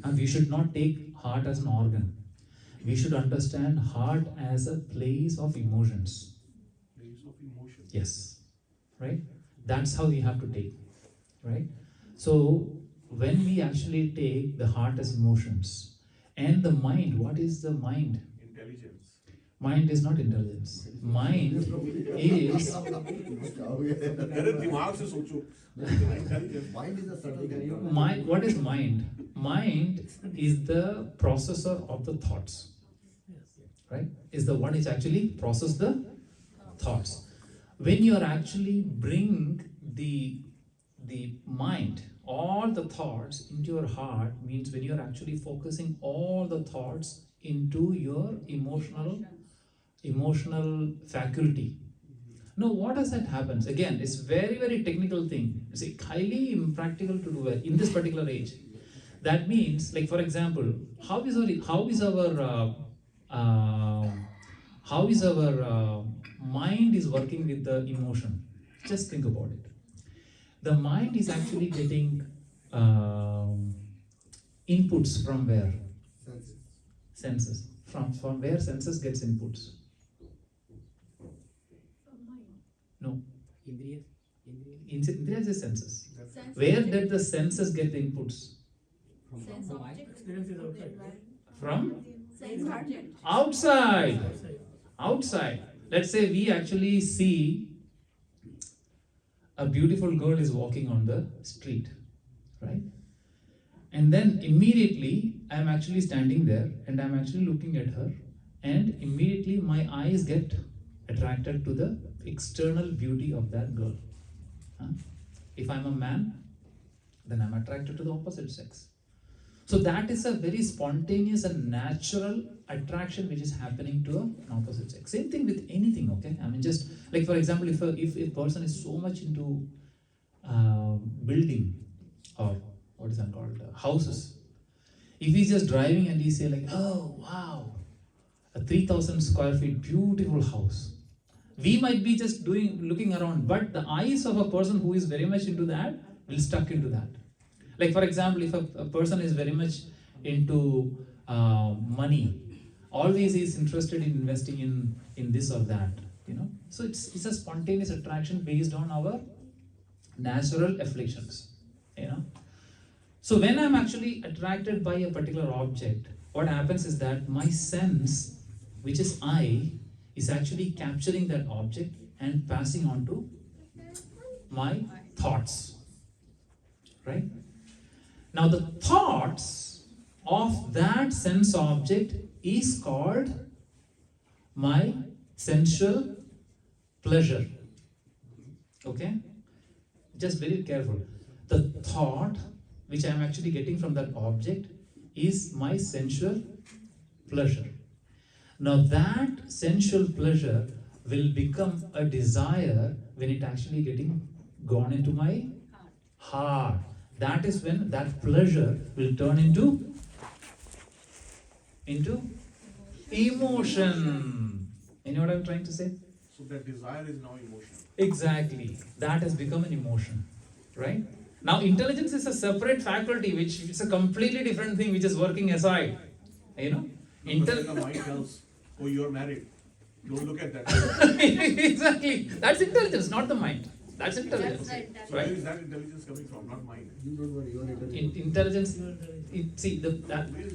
A: And we should not take heart as an organ. We should understand heart as a place of emotions.
B: Place of emotion.
A: Yes, right? That's how we have to take, right? So when we actually take the heart as emotions and the mind, what is the mind?
B: Intelligence.
A: Mind is not intelligence. Mind is
B: अरे दिमाग से सोचो. Intelligence.
D: Mind is a subtle thing.
A: mind. What is mind? Mind is the processor of the thoughts, right? Is the one which actually process the thoughts. When you are actually bring the mind, all the thoughts into your heart, means when you are actually focusing all the thoughts into your emotional faculty. Now, what does that happens? Again, it's very, very technical thing. It's highly impractical to do it in this particular age. That means, like for example, how is our mind is working with the emotion? Just think about it. The mind is actually getting inputs from where? Senses. From where senses gets inputs? No. Indriyas is senses. Where did the senses get the inputs?
F: Sense object.
C: Experience is outside.
A: From?
F: Sense object.
A: Outside. Outside. Let's say we actually see a beautiful girl is walking on the street, right? And then immediately I'm actually standing there and I'm actually looking at her, and immediately my eyes get attracted to the external beauty of that girl. If I'm a man, then I'm attracted to the opposite sex. So that is a very spontaneous and natural attraction which is happening to an opposite sex. Same thing with anything, okay? I mean, just like for example, if a person is so much into building or what is that called, houses. If he's just driving and he say like, oh wow, a 3,000 square feet beautiful house. We might be just looking around, but the eyes of a person who is very much into that will stuck into that. Like for example, if a person is very much into money, always is interested in investing in this or that, you know. So it's a spontaneous attraction based on our natural afflictions, you know. So when I'm actually attracted by a particular object, what happens is that my sense, which is I, is actually capturing that object and passing on to my thoughts, right? Now the thoughts of that sense object is called my sensual pleasure. Okay? Just very careful. The thought which I am actually getting from that object is my sensual pleasure. Now that sensual pleasure will become a desire when it actually getting gone into my heart. That is when that pleasure will turn into emotion. You know what I'm trying to say?
B: So that desire is now emotion.
A: Exactly. That has become an emotion. Right? Now intelligence is a separate faculty, which is a completely different thing, which is working aside. You know?
B: But then the mind tells, oh, you're married. Don't look at that.
A: Exactly. That's intelligence, not the mind. That's intelligence.
B: So where is that intelligence coming from? Not mind.
D: You don't worry, you're intelligent.
A: Intelligence,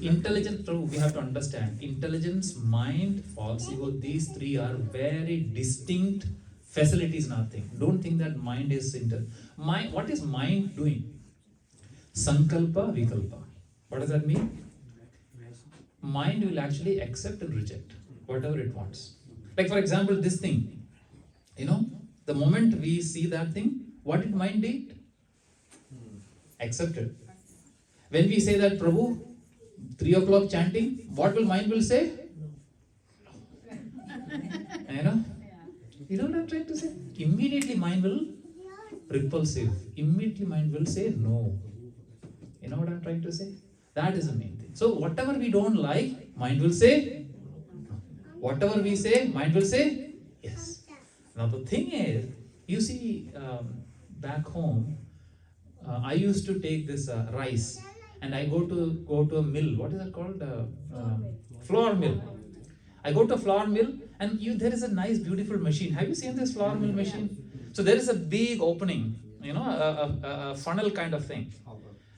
A: intelligence, we have to understand. Intelligence, mind, false ego, these three are very distinct facilities in our thing. Don't think that mind is mind. What is mind doing? Sankalpa, vikalpa. What does that mean? Mind will actually accept and reject whatever it wants. Like for example, this thing, the moment we see that thing, what did mind did? Accepted. When we say that Prabhu, 3 o'clock chanting, what will mind will say? You know what I'm trying to say? Immediately mind will repulsive. Immediately mind will say no. You know what I'm trying to say? That is the main thing. So whatever we don't like, mind will say no. Whatever we say, mind will say yes. Now the thing is, you see, back home, I used to take this rice, and I go to a mill. What is it called? Flour mill. I go to a flour mill, and there is a nice, beautiful machine. Have you seen this flour mill machine? So there is a big opening, a funnel kind of thing.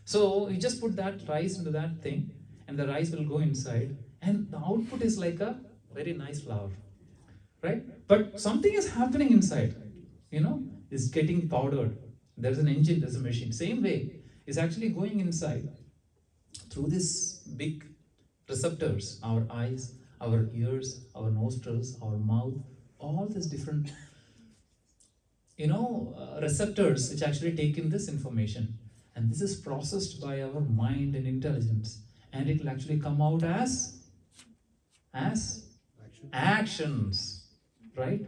A: So you just put that rice into that thing, and the rice will go inside, and the output is like a very nice flour, right? But something is happening inside, it's getting powdered. There's an engine, there's a machine. Same way, it's actually going inside through this big receptors, our eyes, our ears, our nostrils, our mouth, all these different, receptors which actually take in this information. And this is processed by our mind and intelligence. And it will actually come out as actions, right?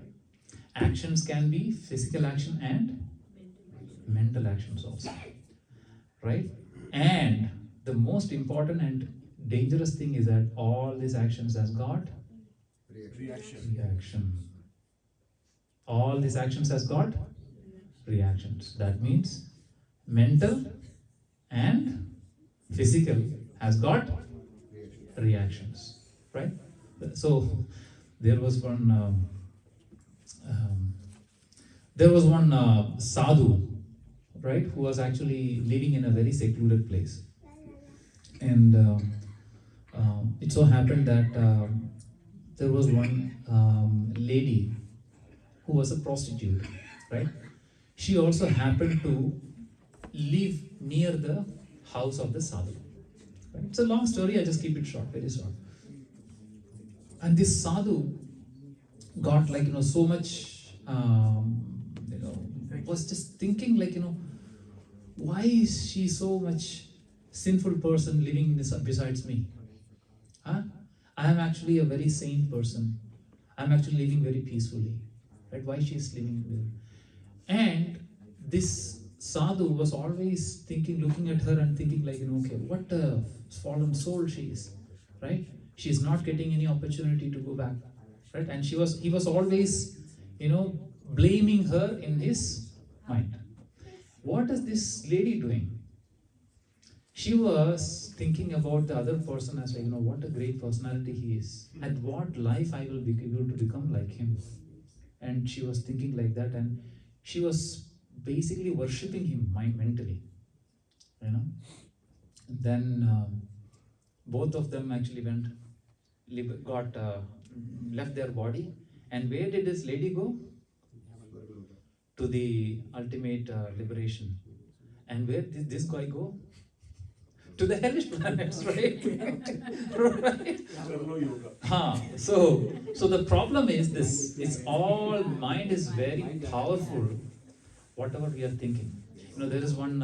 A: Actions can be physical action and mental actions also, right? And the most important and dangerous thing is that all these actions has got reaction. All these actions has got reactions. That means mental and physical has got reactions, right? So there was one sadhu, right, who was actually living in a very secluded place, and it so happened that there was one lady who was a prostitute, right? She also happened to live near the house of the sadhu. Right? It's a long story, I just keep it short, very short. And this sadhu got so much, was just thinking why is she so much sinful person living besides me? I am actually a very sane person. I'm actually living very peacefully. Right? Why she is living there? And this sadhu was always looking at her and thinking okay, what a fallen soul she is, right? She is not getting any opportunity to go back, right? And he was always, blaming her in his mind. What is this lady doing? She was thinking about the other person as what a great personality he is, and what life I will be able to become like him. And she was thinking like that, and she was basically worshipping him mentally, Then both of them actually left their body. And where did this lady go? To the ultimate liberation. And where did this guy go? To the hellish planets, right? Right? So the problem is this: it's all mind is very powerful. Whatever we are thinking, there is one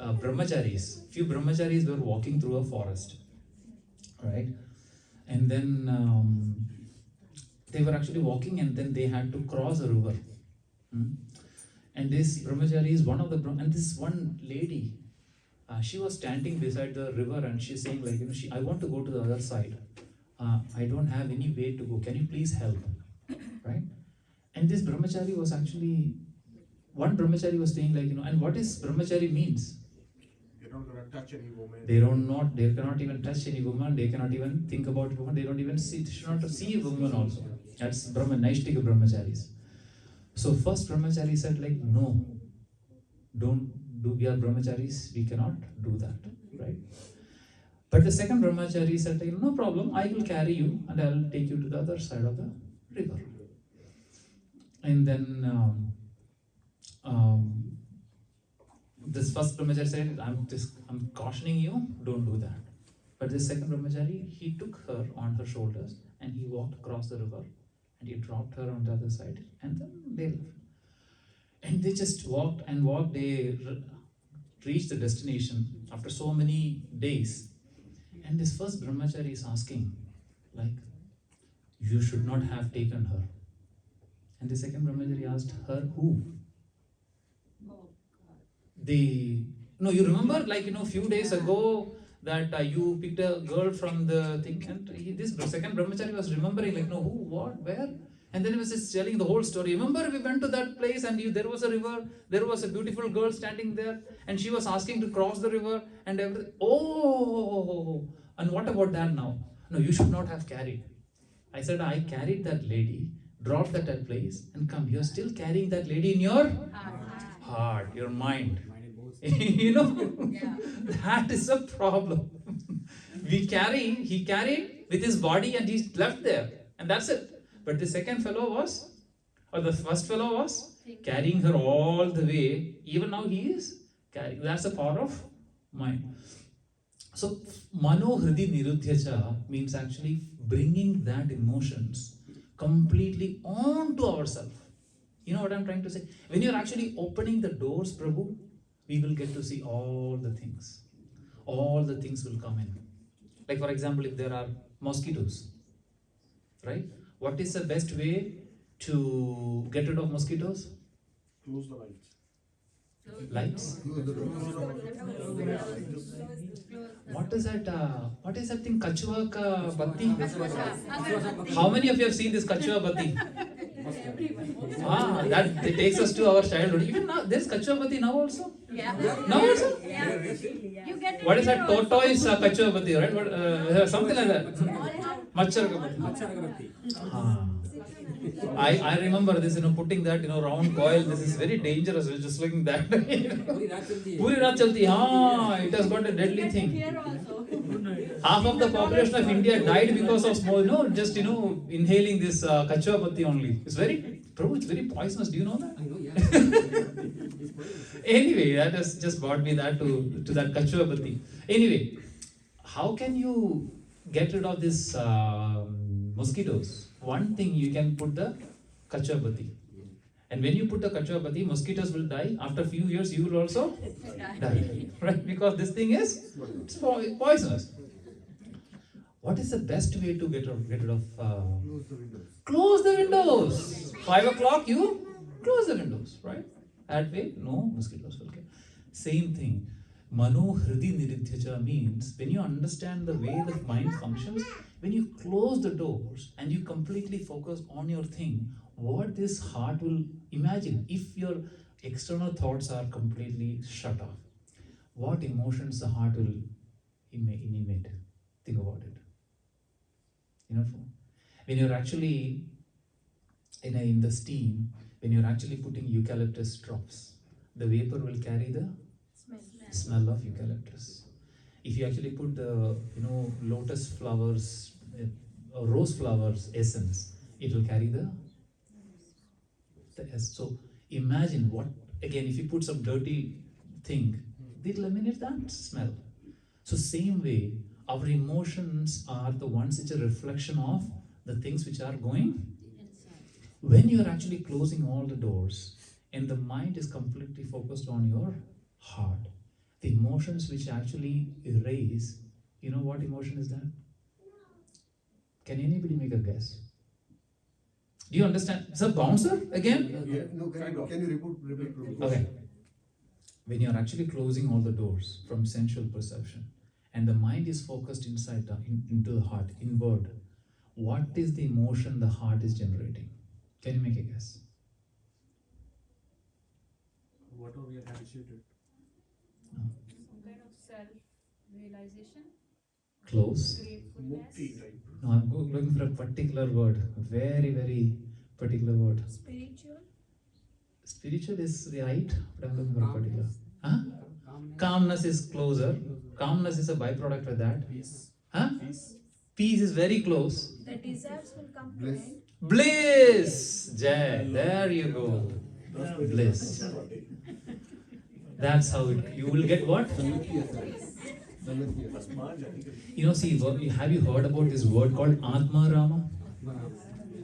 A: brahmacharis. Few brahmacharis were walking through a forest, right? And then They were actually walking and then they had to cross a river. And this brahmachari is one of the and this one lady, she was standing beside the river and she's saying like, I want to go to the other side. I don't have any way to go. Can you please help? Right? And this brahmachari was actually, one brahmachari was saying like, and what is brahmachari means?
B: They don't gonna touch any woman.
A: They cannot even touch any woman. They cannot even think about woman. They don't even see. They should not see a woman also. That's Naishtika brahmacharis. So first brahmachari said like, no, don't do. We are brahmacharis. We cannot do that, right? But the second brahmachari said like, no problem. I will carry you and I will take you to the other side of the river. And then this first brahmachari said, I'm cautioning you, don't do that. But this second brahmachari, he took her on her shoulders and he walked across the river and he dropped her on the other side and then they left. And they just walked and walked, they reached the destination after so many days. And this first brahmachari is asking, like, you should not have taken her. And the second brahmachari asked her, who? You remember like, few days ago that you picked a girl from the thing, and this second brahmachari was remembering like, who, what, where? And then he was just telling the whole story. Remember we went to that place and there was a river, there was a beautiful girl standing there and she was asking to cross the river and everything. Oh, and what about that now? No, you should not have carried. I said, I carried that lady, dropped at that place and come. You're still carrying that lady in your heart, your mind. That is a problem. He carried with his body and he's left there. And that's it. But the second fellow was, or the first fellow was carrying her all the way. Even now he is carrying. That's the power of mind. So, mano hridi nirudhyacha means actually bringing that emotions completely onto ourselves. You know what I'm trying to say? When you're actually opening the doors, Prabhu, we will get to see all the things. All the things will come in. Like for example, if there are mosquitoes, right? What is the best way to get rid of mosquitoes?
B: Close the lights.
A: Lights?
D: Close the door.
A: What is that thing? Kachua ka batti? How many of you have seen this kachua batti? That takes us to our childhood. Even now, there's kachua batti now also?
F: Yeah.
A: Now also?
F: Yeah. You get
A: What is that? Tortoise kachua batti, right? Something like that. Machar ka batti. I remember this, putting that, round coil. This is very dangerous. Just looking that. Puri raat chalti. It has got a deadly thing.
F: Here also.
A: Half of the population of India died because of smoke. Just inhaling this kachua batti only. It's very poisonous. Do you know that?
E: I know, yeah.
A: Anyway, that has just brought me that to that kachua batti. Anyway, how can you get rid of this mosquitoes? One thing, you can put the kachua batti. And when you put the kachua batti, mosquitoes will die. After a few years, you will also die. Right? Because this thing is poisonous. What is the best way to get rid of?
D: Close the windows.
A: Close the windows. 5 o'clock, you close the windows. Right? That way, no mosquitoes will get. Same thing. Mano hridi niridhyacha means when you understand the way the mind functions, when you close the doors and you completely focus on your thing, what this heart will imagine if your external thoughts are completely shut off, what emotions the heart will animate. Think about it. When you're actually in the steam, when you're actually putting eucalyptus drops, the vapor will carry the smell of eucalyptus. If you actually put the lotus flowers or rose flowers essence, it will carry the essence. So imagine again, if you put some dirty thing, it will emanate that smell. So same way, our emotions are the ones which are a reflection of the things which are going when you are actually closing all the doors and the mind is completely focused on your heart. The emotions which actually erase, what emotion is that? Can anybody make a guess? Do you understand? It's a bouncer again?
B: Yeah.
D: No,
B: Kind of.
D: can you repeat?
A: Okay. When you're actually closing all the doors from sensual perception and the mind is focused inside into the heart, inward, what is the emotion the heart is generating? Can you make a guess?
C: Whatever we are habituated.
F: Some kind of self-realization,
A: Close.
F: gratefulness,
B: Mukti type.
A: No, I'm looking for a particular word, a very, very particular word.
F: spiritual,
A: Spiritual is right, but I'm looking for a particular. Huh?
E: Calmness.
A: Calmness is closer. Calmness is a byproduct of that.
C: Peace.
A: Huh?
C: Peace.
A: Peace is very close.
F: the desires will come to
D: Bliss.
F: end.
A: Bliss! Jai, there you go.
B: That's very
A: Bliss.
B: nice.
A: That's how you will get what?
B: That's Maja.
A: You know, see, have you heard about this word called Atma Rama?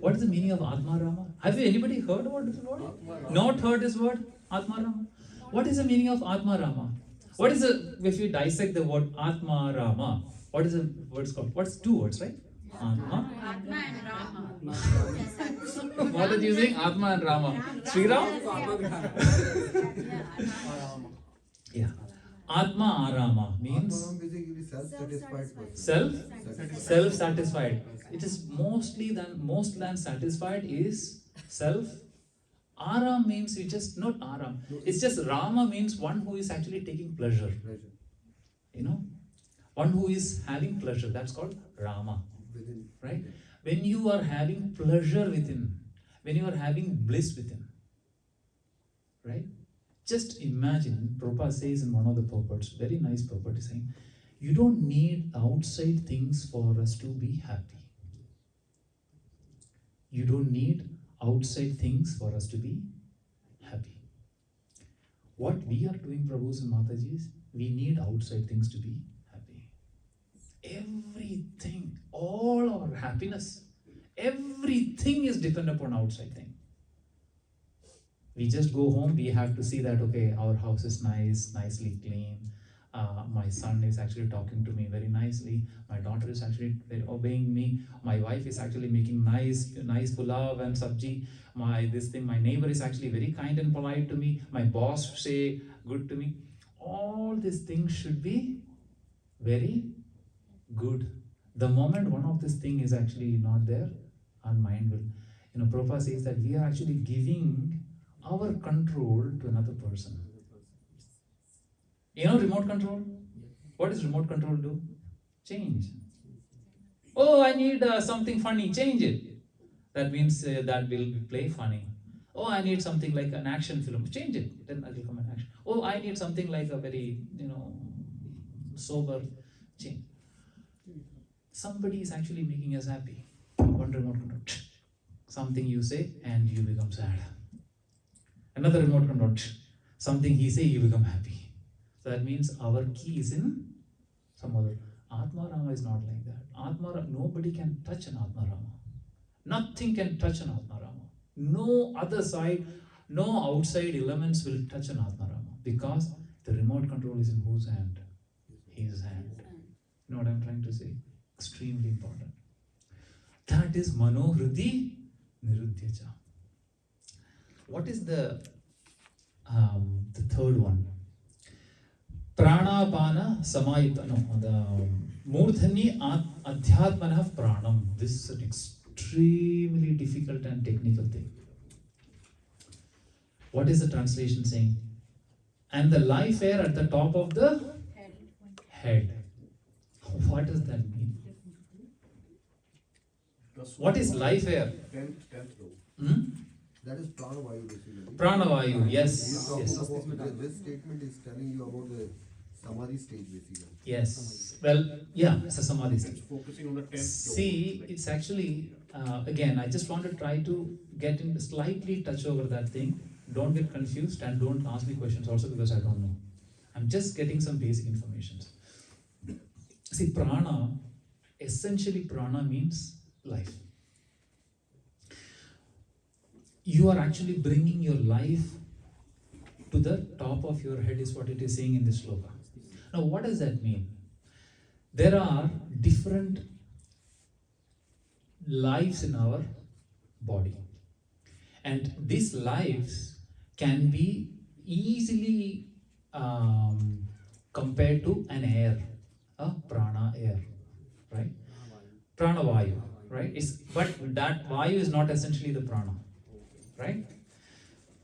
A: What is the meaning of Atma Rama? Have you anybody heard about this word? Not heard this word? Atma Rama? What is the meaning of Atma Rama? What is if you dissect the word Atma Rama, what is the word called? What's two words, right? Atma.
F: Atma and Rama.
A: What are you using? Atma and Rama. Sri Ram? Yeah. Atma Arama means
D: Atmaram basically self-satisfied person.
A: self-satisfied. It is most than satisfied is self. Aram means you just not Aram. It's just Rama means one who is actually taking pleasure.
D: Pleasure.
A: You know, one who is having pleasure. That's called Rama,
D: Within.
A: right? When you are having pleasure within, when you are having bliss within, right? Just imagine, Prabhupada says in one of the purports, very nice purport, is saying, you don't need outside things for us to be happy. You don't need outside things for us to be happy. What we are doing, Prabhus and Matajis, we need outside things to be happy. Everything, all our happiness, everything is dependent upon outside thing. We just go home, we have to see that, okay, our house is nice, nicely clean. My son is actually talking to me very nicely. My daughter is actually obeying me. My wife is actually making nice pulav and sabji. My neighbor is actually very kind and polite to me. My boss say good to me. All these things should be very good. The moment one of these things is actually not there, our mind will, Prabhupada says that we are actually giving our control to another person. Remote control? What does remote control do? Change. Oh, I need something funny, change it. That means that will play funny. Oh, I need something like an action film, change it. Then that will come an action. Oh, I need something like a very, sober, change. Somebody is actually making us happy. One remote control. Something you say and you become sad. Another remote control. Something he say, you become happy. So that means our key is in some other. Atma Rama is not like that. Atma Rama, nobody can touch an Atma Rama. Nothing can touch an Atma Rama. No other side, no outside elements will touch an Atma Rama. Because the remote control is in whose hand? His hand. You know what I'm trying to say? Extremely important. That is Mano Hridi Nirudhyacha. What is the third one? Pranapana Samayita. No, the Murdhani Adhyatmanah Pranam. This is an extremely difficult and technical thing. What is the translation saying? And the life air at the top of the head. What does that mean? What is life air?
B: 10th row.
D: That is Pranavayu basically.
A: Pranavayu, yes.
D: He's
A: Yes.
D: talking about, this statement is telling you about the Samadhi stage basically.
A: Yes. Well, yeah, it's a Samadhi
B: It's
A: stage.
B: focusing on the 10th row.
A: See, it's actually, again, I just want to try to get in slightly touch over that thing. Don't get confused and don't ask me questions also because I don't know. I'm just getting some basic information. See, prana, essentially prana means life. You are actually bringing your life to the top of your head is what it is saying in this sloka. Now, what does that mean? There are different lives in our body. And these lives can be easily compared to an air, a prana air, right? Prana vayu, right? But that vayu is not essentially the prana, right?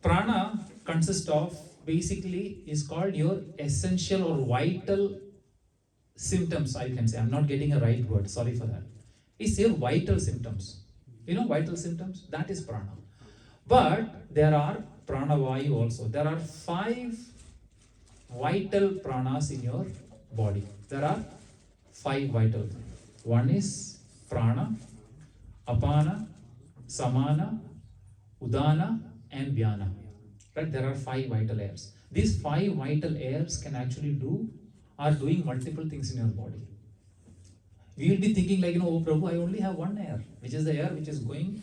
A: Prana consists of, basically is called your essential or vital symptoms, I can say. I'm not getting a right word, sorry for that. It's your vital symptoms. You know vital symptoms? That is prana. But there are prana vayu also. There are 5 vital pranas in your body. There are 5 vital. One is prana, apana, samana, udana, and vyana. Right? There are 5 vital airs. These 5 vital airs can actually are doing multiple things in your body. We will be thinking like, oh Prabhu, I only have one air, which is the air which is going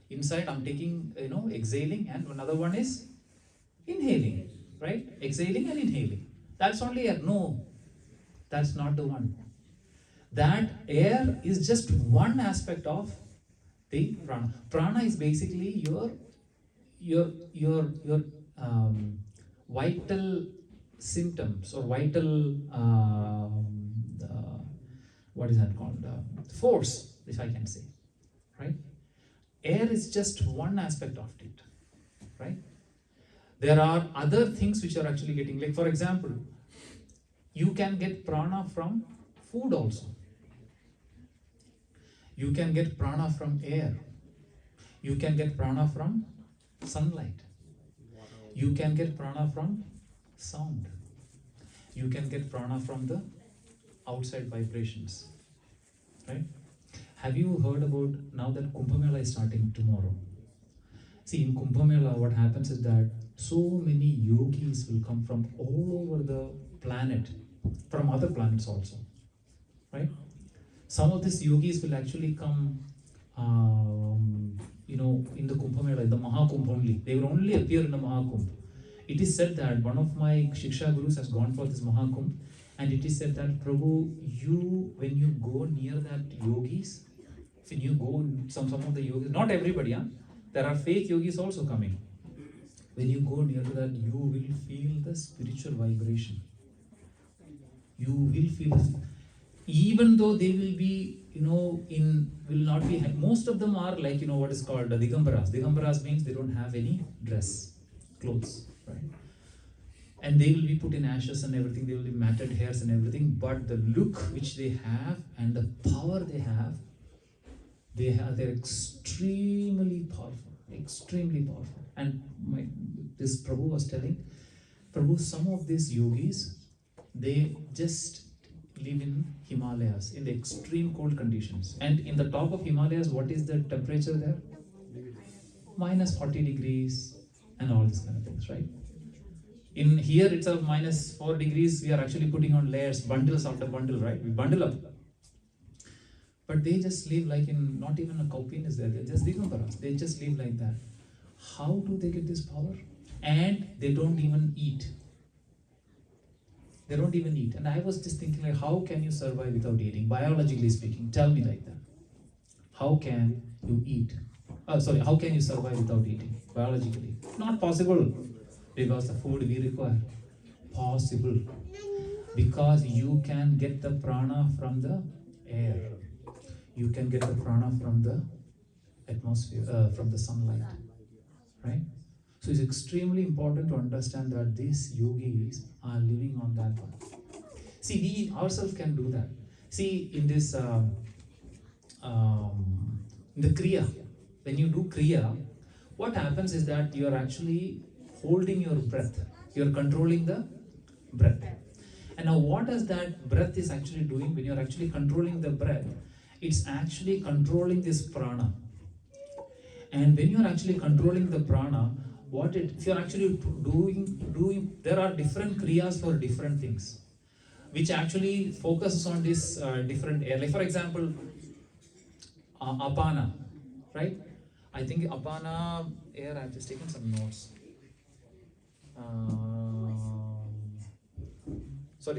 A: inside. I'm taking, exhaling, and another one is inhaling, right? Exhaling and inhaling. That's only air. No, that's not the one. That air is just one aspect of the prana. Prana is basically your vital symptoms or vital what is that called? Force, if I can say, right? Air is just one aspect of it, right? There are other things which are actually getting, like for example, you can get prana from food also. You can get prana from air. You can get prana from sunlight. You can get prana from sound. You can get prana from the outside vibrations, right? Have you heard about, now that Kumbh Mela is starting tomorrow? See, in Kumbh Mela, what happens is that so many yogis will come from all over the planet, from other planets also, right? Some of these yogis will actually come, in the Kumbh Mela, in the Mahakumbh only. They will only appear in the Mahakumbh. It is said that one of my Shiksha Gurus has gone for this Mahakumbh, and it is said that, Prabhu, when you go near that yogis, when you go, some of the yogis, not everybody, there are fake yogis also coming. When you go near to that, you will feel the spiritual vibration. You will feel this. Even though they will be, will not be, most of them are like, what is called Digambaras. Digambaras means they don't have any dress, clothes, right? And they will be put in ashes and everything, they will be matted hairs and everything, but the look which they have and the power they're extremely powerful, extremely powerful. And this Prabhu was telling, Prabhu, some of these yogis, they just live in Himalayas, in the extreme cold conditions. And in the top of Himalayas, what is the temperature there? Minus 40 degrees and all these kind of things, right? In here itself, minus 4 degrees, we are actually putting on layers, bundles after bundle, right? We bundle up. But they just live like not even a kaupin is there, they're just Digambaras. They just live like that. How do they get this power? And they don't even eat. They don't even eat. And I was just thinking, like, how can you survive without eating? Biologically speaking, tell me like that. How can you eat? How can you survive without eating? Biologically. Not possible. Because the food we require. Possible. Because you can get the prana from the air. You can get the prana from the atmosphere, from the sunlight. Right? So it's extremely important to understand that these yogis are living on that path. See, we ourselves can do that. See, in this, in the Kriya, when you do Kriya, what happens is that you are actually holding your breath. You are controlling the breath. And now what does that breath is actually doing when you are actually controlling the breath? It's actually controlling this prana. And when you are actually controlling the prana, if you are actually doing, there are different kriyas for different things, which actually focuses on this different air. Like for example, apana, right? I think apana air, I've just taken some notes.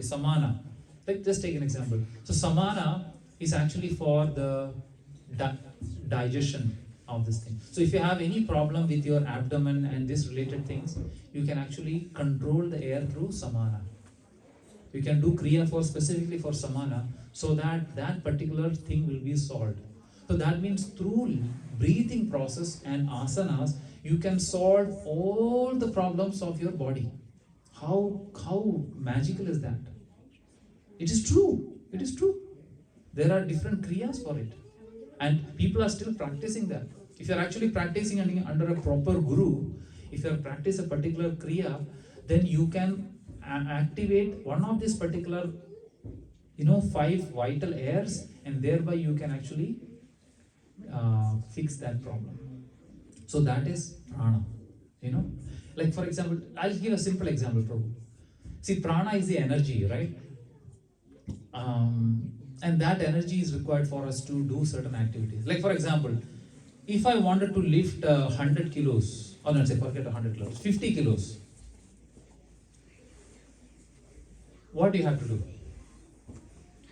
A: Samana. Like, just take an example. So samana is actually for the digestion of this thing. So if you have any problem with your abdomen and this related things, you can actually control the air through samana. You can do kriya for specifically for samana, so that that particular thing will be solved. So that means through breathing process and asanas, you can solve all the problems of your body. How magical is that? It is true. It is true. There are different kriyas for it, and people are still practicing that. If you are actually practicing under a proper guru, if you are practice a particular kriya, then you can activate one of these particular 5 vital airs, and thereby you can actually fix that problem. So that is prana. Like for example, I'll give a simple example, Prabhu. See, prana is the energy, right? And that energy is required for us to do certain activities. Like for example, if I wanted to lift 100 kilos, or let's say forget 100 kilos, 50 kilos, what do you have to do?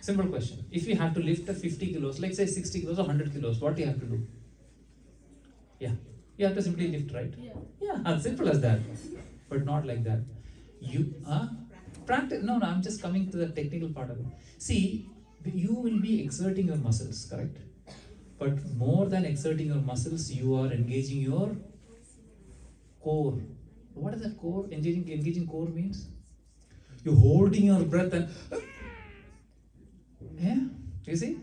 A: Simple question. If you have to lift 50 kilos, like say 60 kilos or 100 kilos, what do you have to do? Yeah, you have to simply lift, right? Yeah, as simple as that. But not like that. You practice. No, I'm just coming to the technical part of it. See, you will be exerting your muscles, correct? But more than exerting your muscles, you are engaging your core. What is that core? Engaging core means? You're holding your breath and yeah, you see?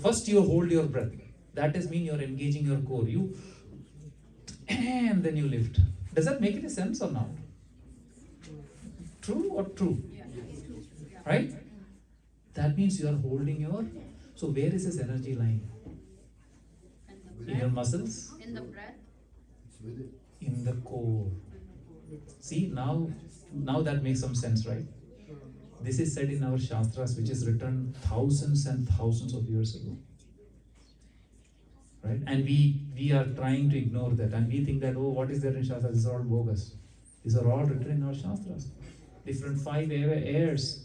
A: First you hold your breath. That is mean you're engaging your core. And then you lift. Does that make any sense or not? True or true? Right? That means you are holding your. So where is this energy lying? In your muscles?
F: In the breath?
D: It's with it.
A: In the core. See, now that makes some sense, right? This is said in our Shastras, which is written thousands and thousands of years ago. Right? And we are trying to ignore that, and we think that, what is there in Shastras? These are all bogus. These are all written in our Shastras. Different 5 airs.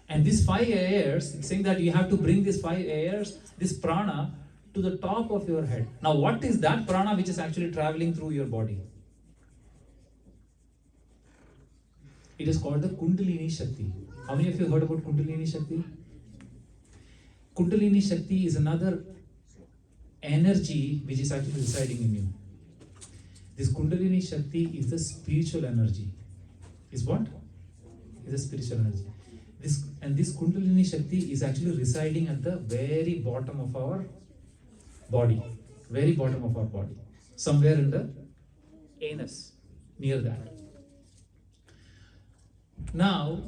A: And these 5 airs, it's saying that you have to bring these 5 airs, this prana, to the top of your head. Now, what is that prana which is actually traveling through your body? It is called the Kundalini Shakti. How many of you heard about Kundalini Shakti? Kundalini Shakti is another energy which is actually residing in you. This Kundalini Shakti is the spiritual energy. Is what? Is the spiritual energy. This Kundalini Shakti is actually residing at the very bottom of our body. Very bottom of our body. Somewhere in the anus. Near that. Now,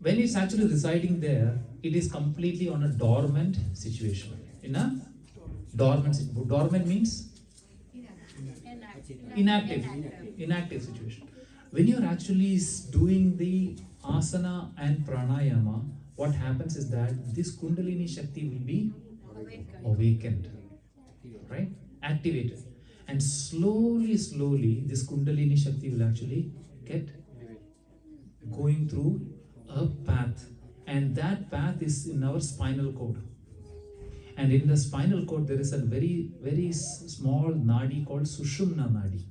A: when it's actually residing there, it is completely on a dormant situation. In a dormant situation. Dormant means? Inactive situation. When you're actually doing the asana and pranayama, what happens is that this Kundalini Shakti will be awakened. Right? Activated. And slowly, this Kundalini Shakti will actually get going through a path, and that path is in our spinal cord. And in the spinal cord there is a very, very small nadi called Sushumna nadi.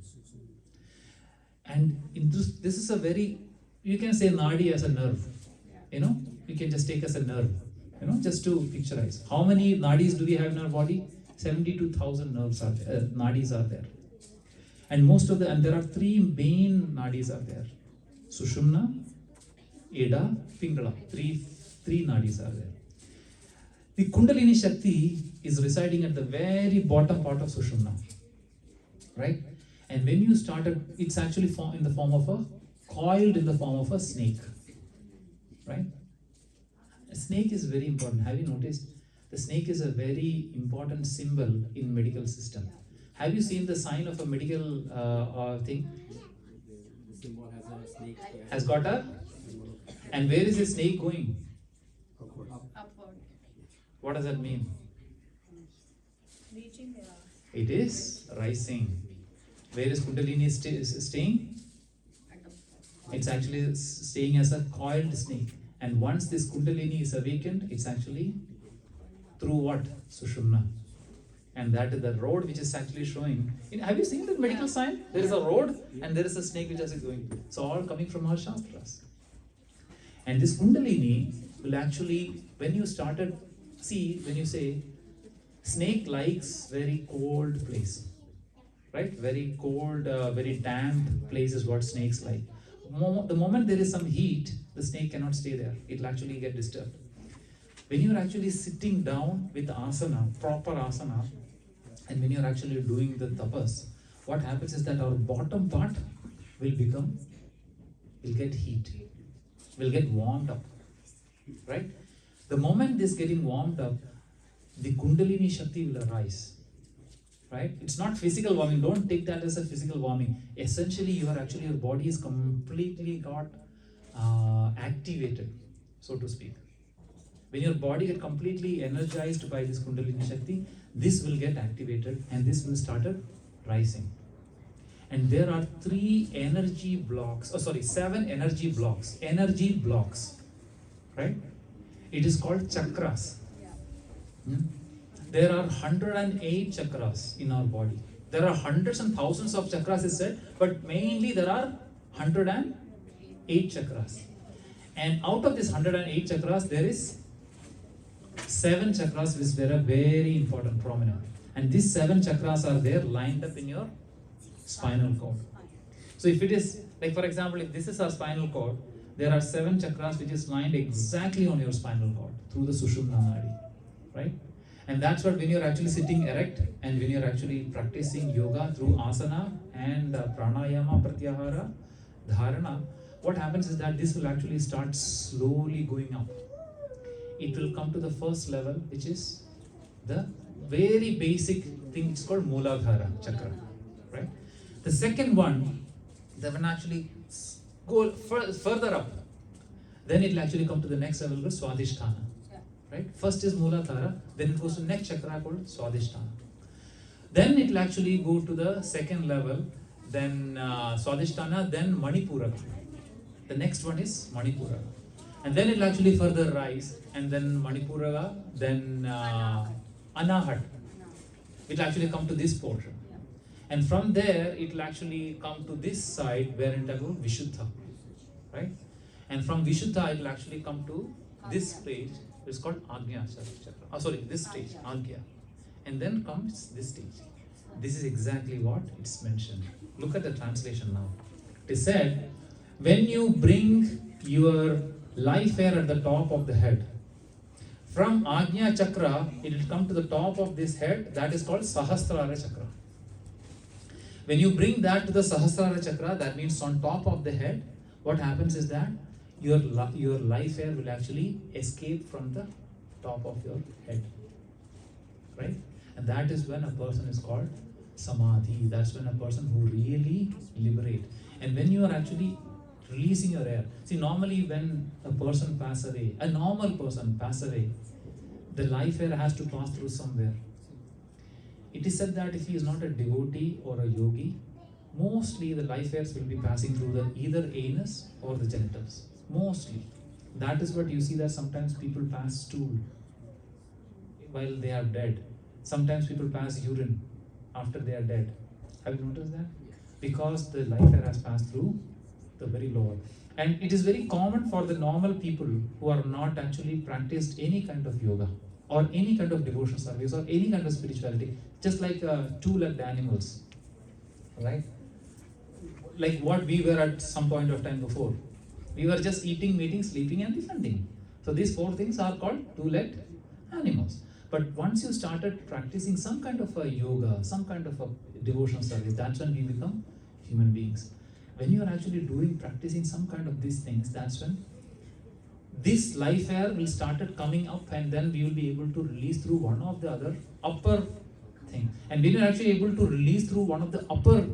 A: And this is a very, you can say nadi as a nerve. You can just take as a nerve. Just to picturize. How many nadis do we have in our body? 72,000 nerves are there, nadis are there. And and there are 3 main nadis are there. Sushumna, Eda, Pingala. Three nadis are there. The Kundalini Shakti is residing at the very bottom part of Sushumna. Right? And when you started, it's actually coiled in the form of a snake. Right? A snake is very important. Have you noticed? The snake is a very important symbol in medical system. Have you seen the sign of a medical thing?
E: The symbol has a snake.
A: Has got a? And where is the snake going?
F: Upward.
A: What does that mean?
F: Reaching there.
A: It is rising. Where is Kundalini staying? It's actually staying as a coiled snake. And once this Kundalini is awakened, it's actually through what? Sushumna. And that is the road which is actually showing. Have you seen the medical sign? There is a road and there is a snake which is going. It's all coming from our Shastras. And this Kundalini will actually, when you started, see, when you say, snake likes very cold place. Right? Very cold, very damp place is what snakes like. The moment there is some heat, the snake cannot stay there. It will actually get disturbed. When you are actually sitting down with asana, proper asana, and when you are actually doing the tapas, what happens is that our bottom part will get heat, will get warmed up. Right? The moment this getting warmed up, the Kundalini Shakti will arise. Right? It's not physical warming. Don't take that as a physical warming. Essentially, your body is completely got activated, so to speak. When your body get completely energized by this Kundalini Shakti, this will get activated and this will start rising. And there are 7 energy blocks. Energy blocks. Right? It is called chakras. There are 108 chakras in our body. There are hundreds and thousands of chakras is said, but mainly there are 108 chakras. And out of this 108 chakras, there is 7 chakras which were very important, prominent. And these 7 chakras are there lined up in your spinal cord. So if it is, like for example, if this is our spinal cord, there are 7 chakras which is lined exactly on your spinal cord through the Sushumna Nadi. Right? And that's what when you're actually sitting erect and when you're actually practicing yoga through asana and pranayama, pratyahara, dharana, what happens is that this will actually start slowly going up. It will come to the first level, which is the very basic thing. It's called Mooladhara chakra. Right? The second one, that will actually go further up. Then it will actually come to the next level called Swadhisthana. Right? First is Mooladhara, then it goes to next chakra called Swadhisthana. Then it will actually go to the second level, then Swadhisthana, then Manipuraka. The next one is Manipuraka. And then it will actually further rise, and then Manipuraka, then Anahat. It will actually come to this portion. And from there, it will actually come to this side where it will go Vishuddha. Right? And from Vishuddha, it will actually come to this stage. It's called Agnya chakra. This stage, Agnya. And then comes this stage. This is exactly what it's mentioned. Look at the translation now. It is said, when you bring your life air at the top of the head, from Agnya chakra, it will come to the top of this head, that is called Sahasrara chakra. When you bring that to the Sahasrara chakra, that means on top of the head, what happens is that your life air will actually escape from the top of your head. Right? And that is when a person is called Samadhi. That's when a person who really liberate. And when you are actually releasing your air. See, normally when a person passes away, a normal person passes away, the life air has to pass through somewhere. It is said that if he is not a devotee or a yogi, mostly the life airs will be passing through the either anus or the genitals. Mostly. That is what you see that sometimes people pass stool while they are dead. Sometimes people pass urine after they are dead. Have you noticed that? Because the life air has passed through the very lower. And it is very common for the normal people who are not actually practiced any kind of yoga or any kind of devotional service or any kind of spirituality, just like two-legged animals, right? Like what we were at some point of time before. We were just eating, meeting, sleeping and defending. So these 4 things are called two-legged animals. But once you started practicing some kind of a yoga, some kind of a devotional service, that's when we become human beings. When you are actually practicing some kind of these things, that's when this life air will started coming up, and then we will be able to release through one of the other upper thing. And when you are actually able to release through one of the upper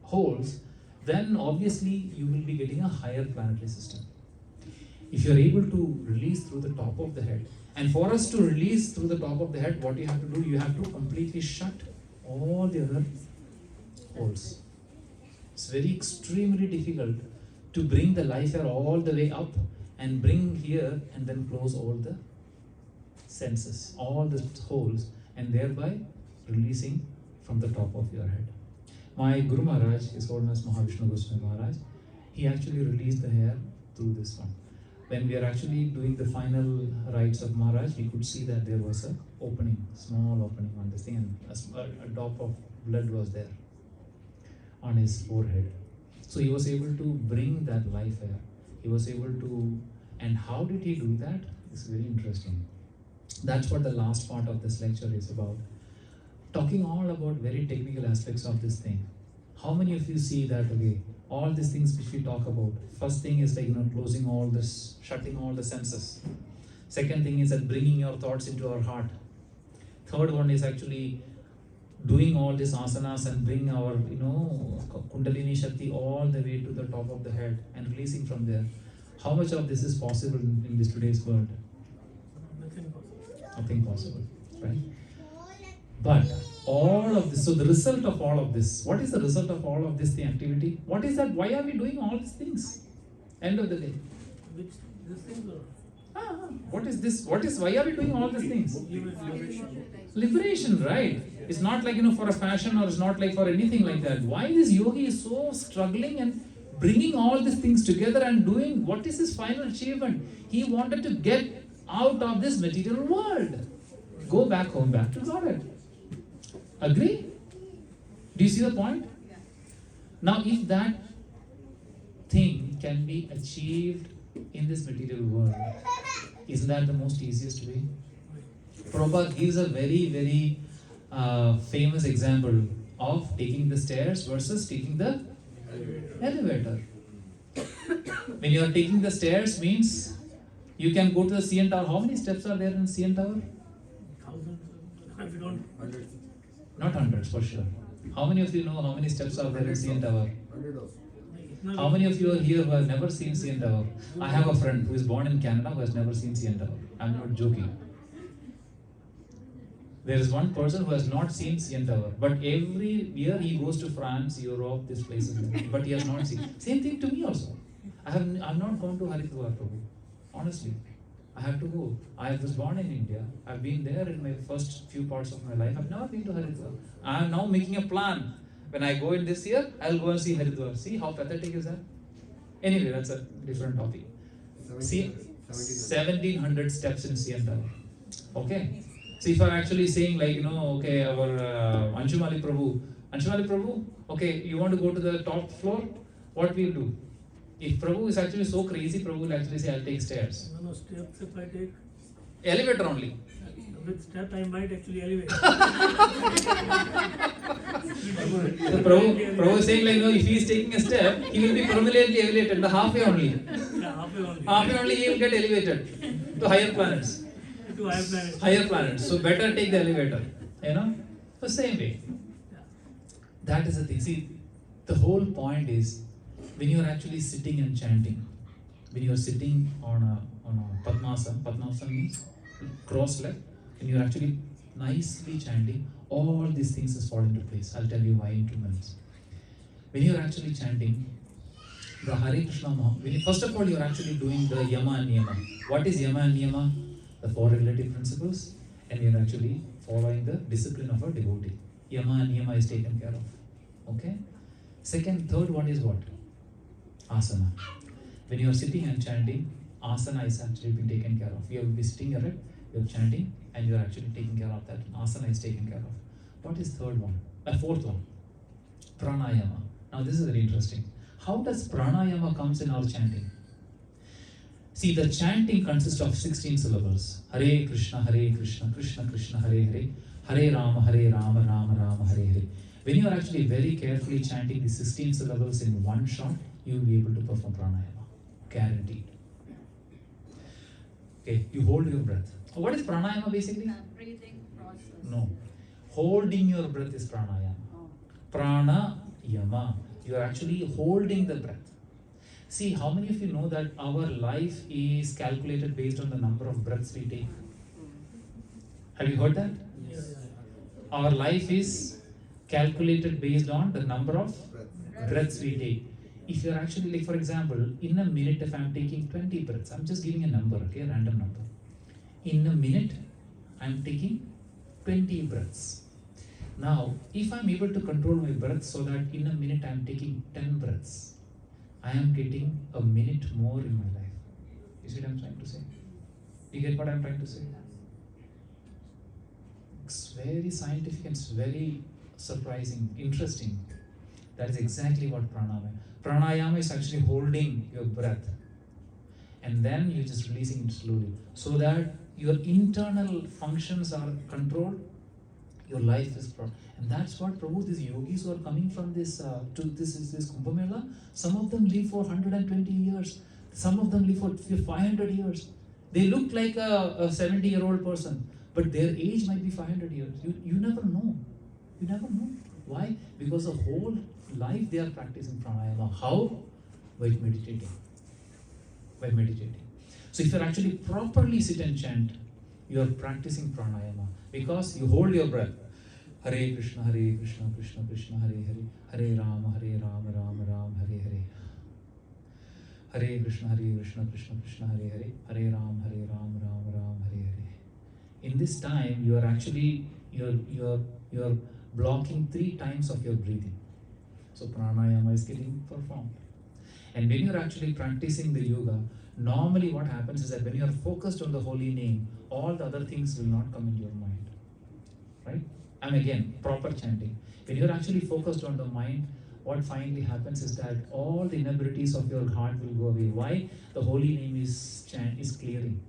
A: holes, then obviously you will be getting a higher planetary system. If you are able to release through the top of the head, and for us to release through the top of the head, what you have to do, you have to completely shut all the other holes. It's very extremely difficult to bring the life air all the way up and bring here and then close all the senses, all the holes, and thereby releasing from the top of your head. My Guru Maharaj, His Holiness Mahavishnu Goswami Maharaj, he actually released the hair through this one. When we are actually doing the final rites of Maharaj, we could see that there was a opening, small opening on this thing, and a drop of blood was there on his forehead. So he was able to bring that life air. He was able to, and how did he do that? It's very interesting. That's what the last part of this lecture is about. Talking all about very technical aspects of this thing. How many of you see that, okay, all these things which we talk about, first thing is like, closing all this, shutting all the senses. Second thing is that bringing your thoughts into our heart. Third one is actually doing all these asanas and bring our, Kundalini Shakti all the way to the top of the head and releasing from there. How much of this is possible in this today's world? Nothing possible, right? But all of this, so the result of all of this, what is the result of all of this, the activity? What is that? Why are we doing all these things? End of the day.
C: Which this thing
A: What is this? Why are we doing all these things? Liberation, right? It's not like, for a fashion, or it's not like for anything like that. Why this yogi is so struggling and bringing all these things together and doing, what is his final achievement? He wanted to get out of this material world. Go back home, back to Godhead. Agree? Do you see the point? Now, if that thing can be achieved in this material world, isn't that the most easiest way? Prabhupada gives a very, very famous example of taking the stairs versus taking the elevator. When you are taking the stairs means you can go to the CN Tower. How many steps are there in CN Tower?
C: Thousands. If you don't.
D: Hundreds.
A: Not hundreds, for sure. How many of you know how many steps are there in CN Tower?
D: Hundred of.
A: How many of you are here who have never seen CN Tower? I have a friend who is born in Canada who has never seen CN Tower. I'm not joking. There is one person who has not seen CN Tower, but every year he goes to France, Europe, these places, but he has not seen. Same thing to me also. I've not gone to Haridwar, Prabhu. Honestly, I have to go. I was born in India. I've been there in my first few parts of my life. I've never been to Haridwar. I am now making a plan. When I go in this year, I'll go and see Haridwar. See how pathetic is that? Anyway, that's a different topic. See, 1700 steps in CN Tower. Okay. So if I'm actually saying like, okay, our Anshumali Prabhu, okay, you want to go to the top floor? What we'll do? If Prabhu is actually so crazy, Prabhu will actually say, I'll take stairs.
C: No, steps if I take.
A: Elevator only.
C: With step I might actually elevate.
A: So Prabhu is saying like, if he is taking a step, he will be permanently elevated, the halfway only.
C: Yeah, halfway only.
A: Halfway only he will get elevated to higher planets.
C: To higher planets.
A: Higher planets. So better take the elevator. The same way. That is the thing. See, the whole point is when you are actually sitting and chanting, when you are sitting on a Padmasana means cross leg, and you are actually nicely chanting, all these things is fall into place. I'll tell you why in 2 minutes. When you are actually chanting the Hare Krishna first of all you are actually doing the Yama and Niyama. What is Yama and Niyama? The 4 regulative principles, and you are actually following the discipline of a devotee. Yama and Niyama is taken care of. Okay? Third one is what? Asana. When you are sitting and chanting, asana is actually being taken care of. You will be sitting erect, you are chanting, and you are actually taking care of that. Asana is taken care of. What is fourth one? Pranayama. Now this is very interesting. How does pranayama comes in our chanting? See, the chanting consists of 16 syllables. Hare Krishna, Krishna Krishna, Hare Hare, Hare Rama, Rama Rama, Hare Hare. When you are actually very carefully chanting the 16 syllables in one shot, you will be able to perform pranayama. Guaranteed. Okay, you hold your breath. What is pranayama basically?
F: Breathing process.
A: No. Holding your breath is pranayama. Pranayama. You are actually holding the breath. See, how many of you know that our life is calculated based on the number of breaths we take? Have you heard that?
C: Yes.
A: Our life is calculated based on the number of breaths we take. If you are actually, like for example, in a minute, if I am taking 20 breaths, I'm just giving a number, okay, a random number. In a minute, I'm taking 20 breaths. Now, if I'm able to control my breath so that in a minute I'm taking 10 breaths, I am getting a minute more in my life. You see what I'm trying to say? You get what I'm trying to say? It's very scientific and it's very surprising, interesting. That is exactly what pranayama is. Pranayama is actually holding your breath and then you're just releasing it slowly so that your internal functions are controlled, your life is and that's what Prabhu, these yogis who are coming from this Kumbh Mela, some of them live for 120 years, some of them live for 500 years. They look like a 70-year-old person, but their age might be 500 years. You never know. You never know. Why? Because the whole life they are practicing pranayama. How? By meditating. By meditating. So if you actually properly sit and chant, you are practicing pranayama because you hold your breath. Hare Krishna, Krishna Krishna, Hare Hare, Hare Rama, Rama Rama, Hare Hare. Hare Krishna, Krishna Krishna, Hare Hare, Hare Rama, Rama Rama, Hare Hare. In this time, you are actually you're blocking 3 times of your breathing. So pranayama is getting performed. And when you're actually practicing the yoga, normally what happens is that when you are focused on the holy name, all the other things will not come into your mind. Right? And again, proper chanting. When you're actually focused on the mind, what finally happens is that all the inabilities of your heart will go away. Why? The holy name is clearing.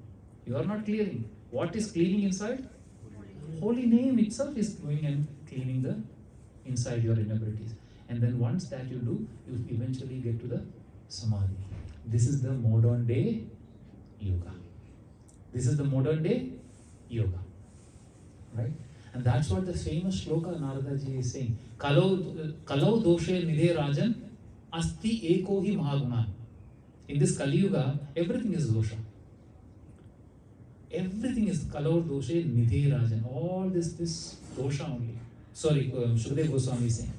A: You are not clearing. What is cleaning inside? Holy name itself is going and cleaning the inside your inabilities. And then once that you do, you eventually get to the samadhi. This is the modern day yoga. This is the modern day yoga. Right? And that's what the famous shloka Narada ji is saying. Kalau doshe nidhe rajan asti eko hi mahaguna. In this Kali Yuga, everything is dosha. Everything is kalau doshe nidhe rajan. All this dosha only. Sorry, Shukdev Goswami is saying.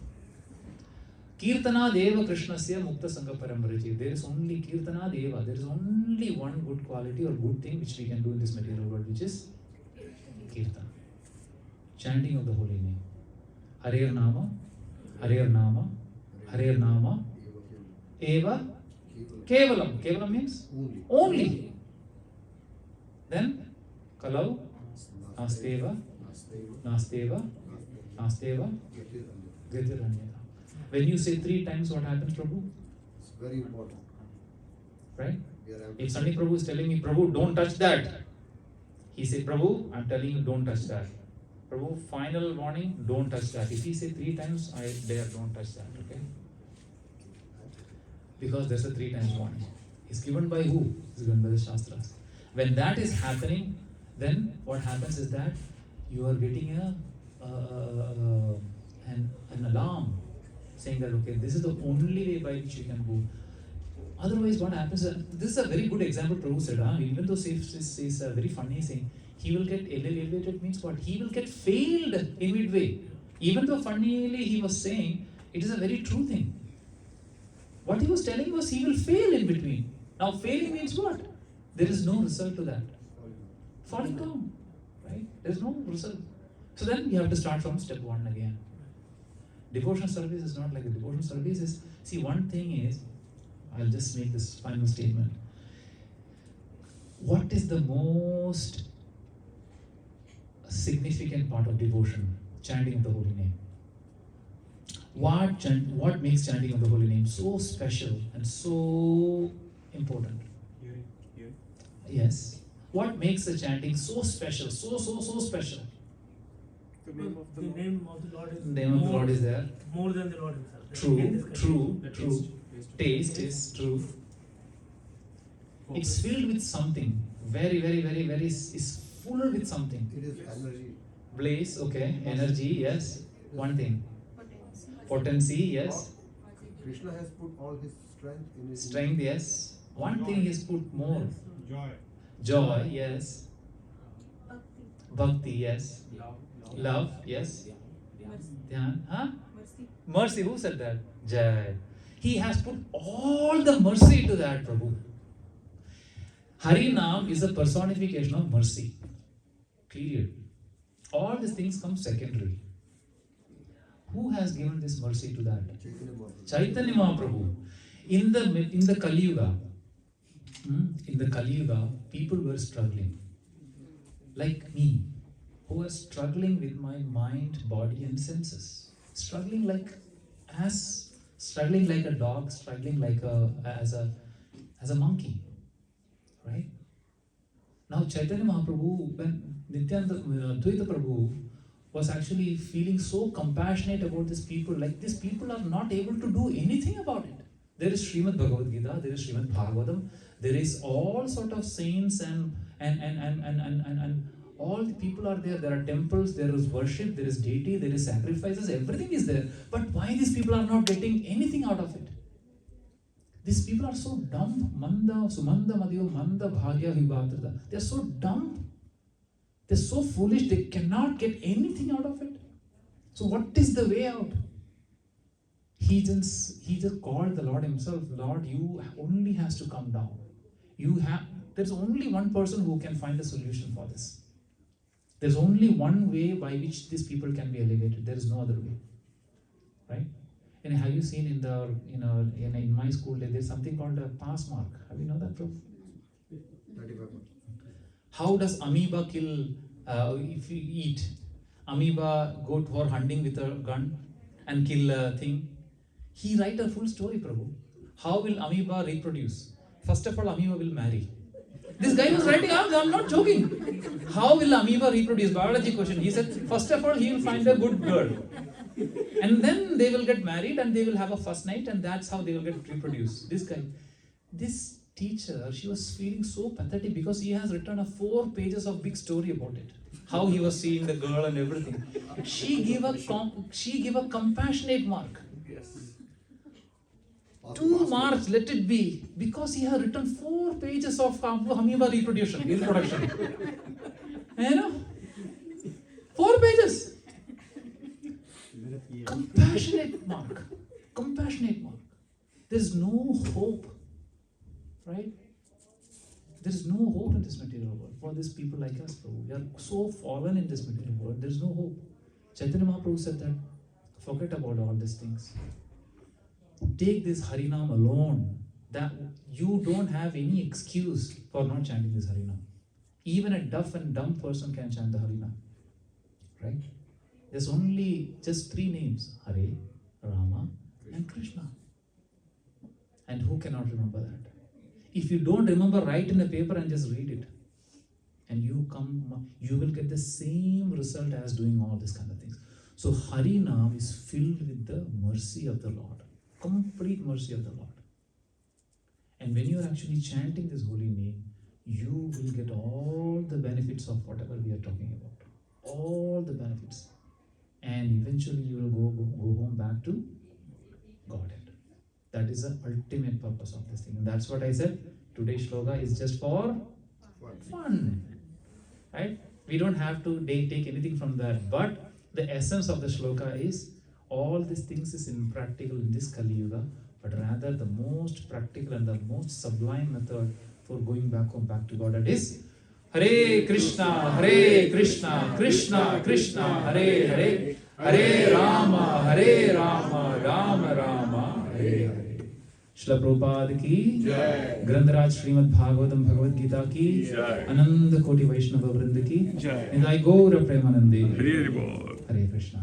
A: Kirtana deva Krishnasya mukta sangha parambriti. There is only Kirtana deva. There is only one good quality or good thing which we can do in this material world, which is Kirtana. Chanting of the holy name. Harer Nama, Harer Nama, Harer Nama, Eva, Kevalam. Kevalam means only. Then Kalau, Nasteva, Nasteva, Nasteva, Gatiranyata. When you say 3 times, what happens, Prabhu?
D: It's very important.
A: Right? If Sunny Prabhu is telling me, Prabhu, don't touch that. He said, Prabhu, I'm telling you, don't touch that. Prabhu, final warning, don't touch that. If he say 3 times, I dare don't touch that, okay? Because there's a 3 times warning. It's given by who? It's given by the Shastras. When that is happening, then what happens is that you are getting an alarm saying that, okay, this is the only way by which you can go. Otherwise, what happens is, this is a very good example Prabhu said, even though it's a very funny saying, he will get elevated means what? He will get failed in midway. Even though funnily he was saying, it is a very true thing. What he was telling was he will fail in between. Now failing means what? There is no result to that. Falling down. Right? There is no result. So then you have to start from step 1 again. Devotional service is not like that. Devotional service is, see, one thing is, I'll just make this final statement. What is the most significant part of devotion? Chanting of the holy name. What makes chanting of the holy name so special and so important?
B: Hearing.
A: Yes. What makes the chanting so special, so special?
C: The name of the Lord is
A: The name of the Lord is there.
C: more than the Lord himself.
A: True.
E: Taste.
A: Taste is true. It's filled with something. Very, is full with something.
D: It is energy.
A: Blaze, okay. Energy, yes. One thing. Potency, yes.
D: Krishna has put all his strength in his
A: Strength, yes. One thing he's put more.
B: Joy.
A: Joy, yes. Bhakti, yes. Love, yes. Dhyan, huh? Mercy, who said that? Jai. He has put all the mercy into that, Prabhu. Hari Nam is a personification of mercy. Period. All these things come secondary. Who has given this mercy to that? Chaitanya Mahaprabhu. In the Kali Yuga, people were struggling, like me, who are struggling with my mind, body, and senses. Struggling like a dog, struggling like as a monkey, right? Now Chaitanya Mahaprabhu, when Nityananda Dvaita Prabhu was actually feeling so compassionate about these people, like these people are not able to do anything about it. There is Srimad Bhagavad Gita, there is Srimad Bhagavatam, there is all sort of saints and all the people are there. There are temples, there is worship, there is deity, there is sacrifices, everything is there. But why these people are not getting anything out of it? These people are so dumb. Manda, Sumanda, Madhyo, Manda, Bhagya, Vibhatrata. They are so dumb. They're so foolish, they cannot get anything out of it. So what is the way out? He just called the Lord himself. Lord, you only has to come down. There's only one person who can find a solution for this. There's only one way by which these people can be elevated. There is no other way, right? And have you seen in my school there's something called a pass mark? Have you know that, Prof? How does amoeba kill if you eat? Amoeba go for hunting with a gun and kill a thing. He write a full story, Prabhu. How will amoeba reproduce? First of all, amoeba will marry. This guy was writing, I'm not joking. How will amoeba reproduce? Biology question. He said, first of all, he will find a good girl. And then they will get married and they will have a first night and that's how they will get reproduced. This teacher, she was feeling so pathetic because he has written 4 pages of big story about it. How he was seeing the girl and everything. She gave a compassionate mark. 2 marks, let it be, because he has written 4 pages of amoeba reproduction. You know? 4 pages. Compassionate mark. There's no hope, right? There's no hope in this material world for these people like us. We are so fallen in this material world. There's no hope. Chaitanya Mahaprabhu said that, forget about all these things. Take this Harinam alone. That you don't have any excuse for not chanting this Harinam. Even a deaf and dumb person can chant the Harinam, right? There's only just 3 names: Hare, Rama, and Krishna. And who cannot remember that? If you don't remember, write in a paper and just read it. And you will get the same result as doing all these kind of things. So Harinam is filled with the mercy of the Lord. Complete mercy of the Lord. And when you are actually chanting this holy name, you will get all the benefits of whatever we are talking about. All the benefits. And eventually you will go home back to Godhead. That is the ultimate purpose of this thing. And that's what I said. Today's shloka is just for fun. Right? We don't have to take anything from that. But the essence of the shloka is all these things is impractical in this Kali Yuga, but rather the most practical and the most sublime method for going back home, back to God, is Hare Krishna, Krishna Krishna, Hare Hare, Hare Rama, Rama Rama, Hare Hare. Shila Prabhupada ki Jai. Grantaraj Srimad Bhagavatam Bhagavad Gita ki Jai. Ananda Koti Vaishnava Vrinda ki Jai. And I Gaura Premanande. Hare Krishna.